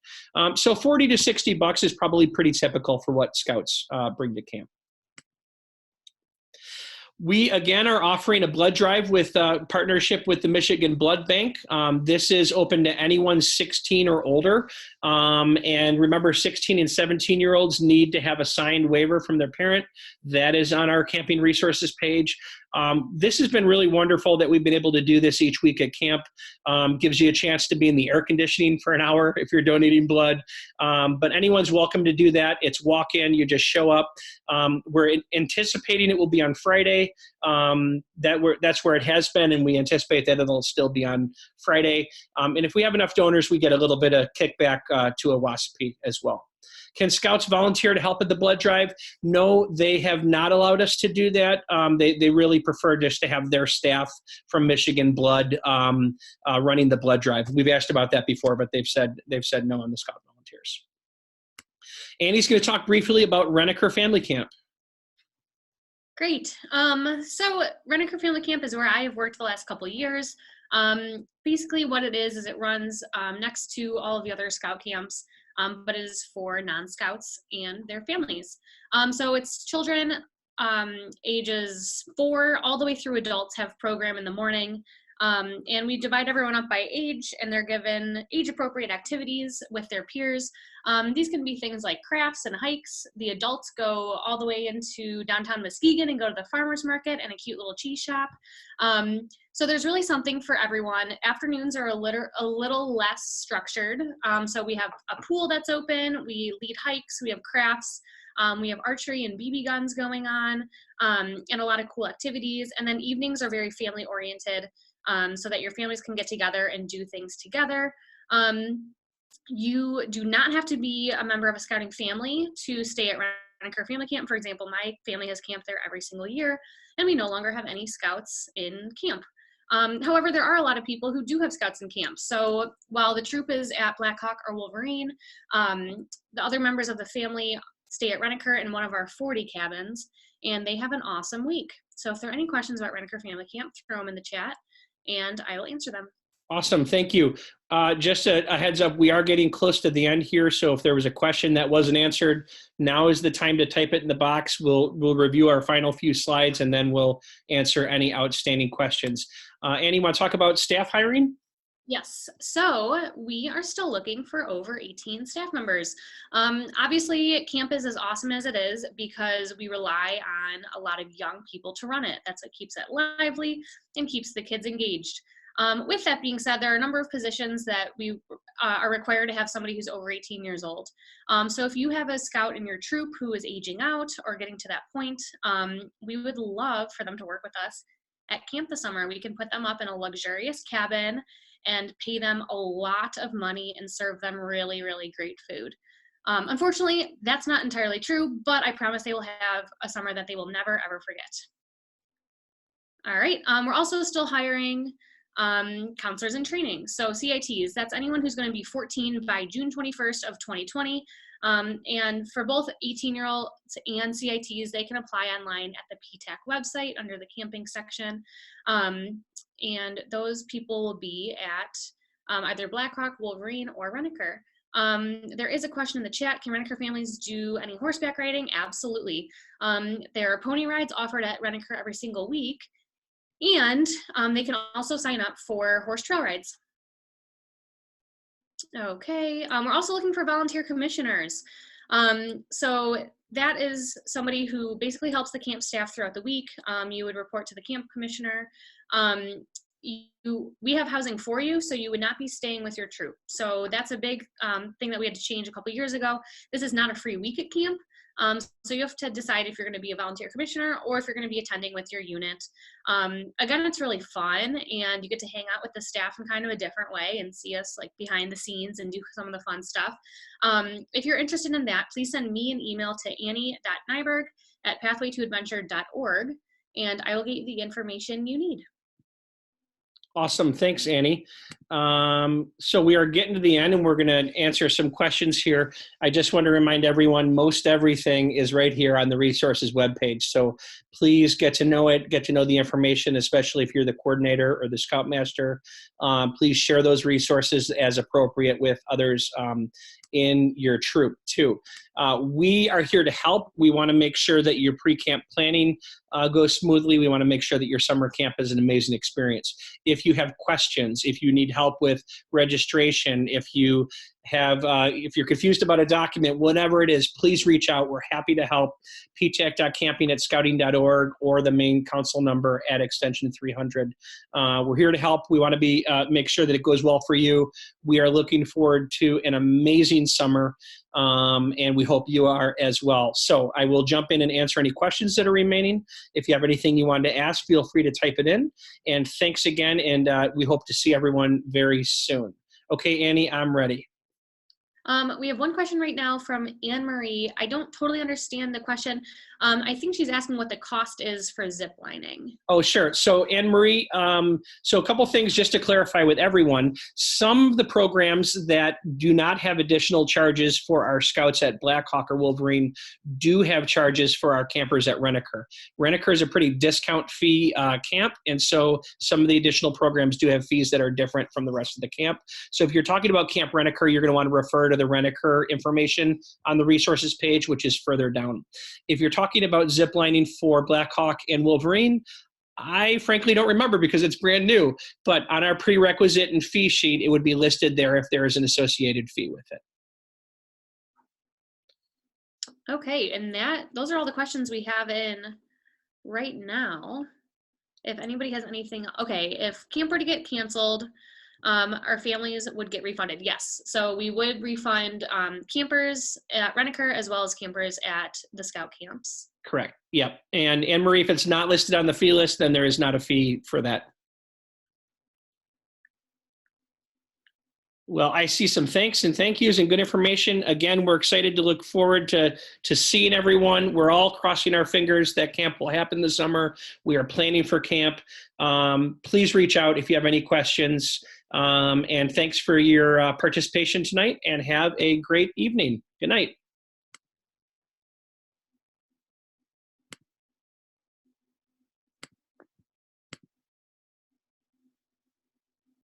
So 40 to 60 bucks is probably pretty typical for what scouts bring to camp. We, again, are offering a blood drive with partnership with the Michigan Blood Bank. This is open to anyone 16 or older. And remember, 16 and 17-year-olds need to have a signed waiver from their parent. That is on our camping resources page. This has been really wonderful that we've been able to do this each week at camp. Gives you a chance to be in the air conditioning for an hour if you're donating blood. But anyone's welcome to do that. It's walk-in. You just show up. We're anticipating it will be on Friday. That's where it has been, and we anticipate that it'll still be on Friday. And if we have enough donors, we get a little bit of kickback to Owasippe as well. Can scouts volunteer to help at the blood drive? No, they have not allowed us to do that. They really prefer just to have their staff from Michigan Blood running the blood drive. We've asked about that before, but they've said no on the scout volunteers. Annie's going to talk briefly about Reniker Family Camp. Great. So Reniker Family Camp is where I have worked the last couple of years. Basically what it is it runs next to all of the other scout camps, but it is for non-scouts and their families. So it's children ages 4 all the way through adults have program in the morning. And we divide everyone up by age, and they're given age-appropriate activities with their peers. These can be things like crafts and hikes. The adults go all the way into downtown Muskegon and go to the farmer's market and a cute little cheese shop. So there's really something for everyone. Afternoons are a little less structured. So we have a pool that's open, we lead hikes, we have crafts, we have archery and BB guns going on, and a lot of cool activities. And then evenings are very family oriented. So that your families can get together and do things together. You do not have to be a member of a scouting family to stay at Reniker Family Camp. For example, my family has camped there every single year, and we no longer have any scouts in camp. However, there are a lot of people who do have scouts in camp. So while the troop is at Black Hawk or Wolverine, the other members of the family stay at Reniker in one of our 40 cabins, and they have an awesome week. So if there are any questions about Reniker Family Camp, throw them in the chat. and I will answer them. Awesome. Thank you. Just a heads up, we are getting close to the end here. So if there was a question that wasn't answered, now is the time to type it in the box. We'll review our final few slides and then we'll answer any outstanding questions. Annie, want to talk about staff hiring? Yes, so we are still looking for over 18 staff members. Obviously, camp is as awesome as it is because we rely on a lot of young people to run it. That's what keeps it lively and keeps the kids engaged. With that being said, there are a number of positions that we are required to have somebody who's over 18 years old. So if you have a scout in your troop who is aging out or getting to that point, we would love for them to work with us at camp this summer. We can put them up in a luxurious cabin and pay them a lot of money and serve them really, really great food. Unfortunately, that's not entirely true, but I promise they will have a summer that they will never, ever forget. All right, we're also still hiring counselors in training. So CITs, that's anyone who's going to be 14 by June 21st of 2020. And for both 18-year-olds and CITs, they can apply online at the PTAC website under the camping section. And those people will be at either Blackhawk, Wolverine, or Renneker. There is a question in the chat. Can Renneker families do any horseback riding? Absolutely. There are pony rides offered at Renneker every single week. And they can also sign up for horse trail rides. Okay, we're also looking for volunteer commissioners. So that is somebody who basically helps the camp staff throughout the week. You would report to the camp commissioner. We have housing for you, so you would not be staying with your troop. So that's a big thing that we had to change a couple years ago. This is not a free week at camp. So you have to decide if you're going to be a volunteer commissioner or if you're going to be attending with your unit. Again, it's really fun and you get to hang out with the staff in kind of a different way and see us like behind the scenes and do some of the fun stuff. If you're interested in that, please send me an email to annie.nyberg@pathwaytoadventure.org and I will get you the information you need. Awesome. Thanks, Annie. So we are getting to the end and we're going to answer some questions here. I just want to remind everyone, most everything is right here on the resources webpage. So please get to know it, get to know the information, especially if you're the coordinator or the scoutmaster. Please share those resources as appropriate with others in your troop too. We are here to help. We want to make sure that your pre-camp planning goes smoothly. We want to make sure that your summer camp is an amazing experience. If you have questions, if you need help with registration, if you have, if you're confused about a document, whatever it is, please reach out. We're happy to help. ptac.camping@scouting.org or the main council number at extension 300. We're here to help. We want to be make sure that it goes well for you. We are looking forward to an amazing summer, and we hope you are as well. So I will jump in and answer any questions that are remaining. If you have anything you wanted to ask, feel free to type it in. And thanks again, and we hope to see everyone very soon. Okay, Annie, I'm ready. We have one question right now from Anne Marie. I don't totally understand the question. I think she's asking what the cost is for zip lining. Oh, sure. So Anne Marie, so a couple things just to clarify with everyone. Some of the programs that do not have additional charges for our scouts at Blackhawk or Wolverine do have charges for our campers at Renneker. Renneker is a pretty discount fee camp, and so some of the additional programs do have fees that are different from the rest of the camp. So if you're talking about Camp Renneker, you're going to want to refer to the Renneker information on the resources page, which is further down. If you're talking about ziplining for Blackhawk and Wolverine, I frankly don't remember because it's brand new, but on our prerequisite and fee sheet, it would be listed there if there is an associated fee with it. Okay, and those are all the questions we have in right now. If anybody has anything, okay, if camp were to get canceled, our families would get refunded. Yes, so we would refund campers at Renneker as well as campers at the scout camps. Correct. Yep. And Anne Marie, if it's not listed on the fee list, then there is not a fee for that. Well, I see some thanks and thank yous and good information. Again, we're excited to look forward to seeing everyone. We're all crossing our fingers that camp will happen this summer. We are planning for camp. Please reach out if you have any questions. And thanks for your participation tonight and have a great evening. Good night.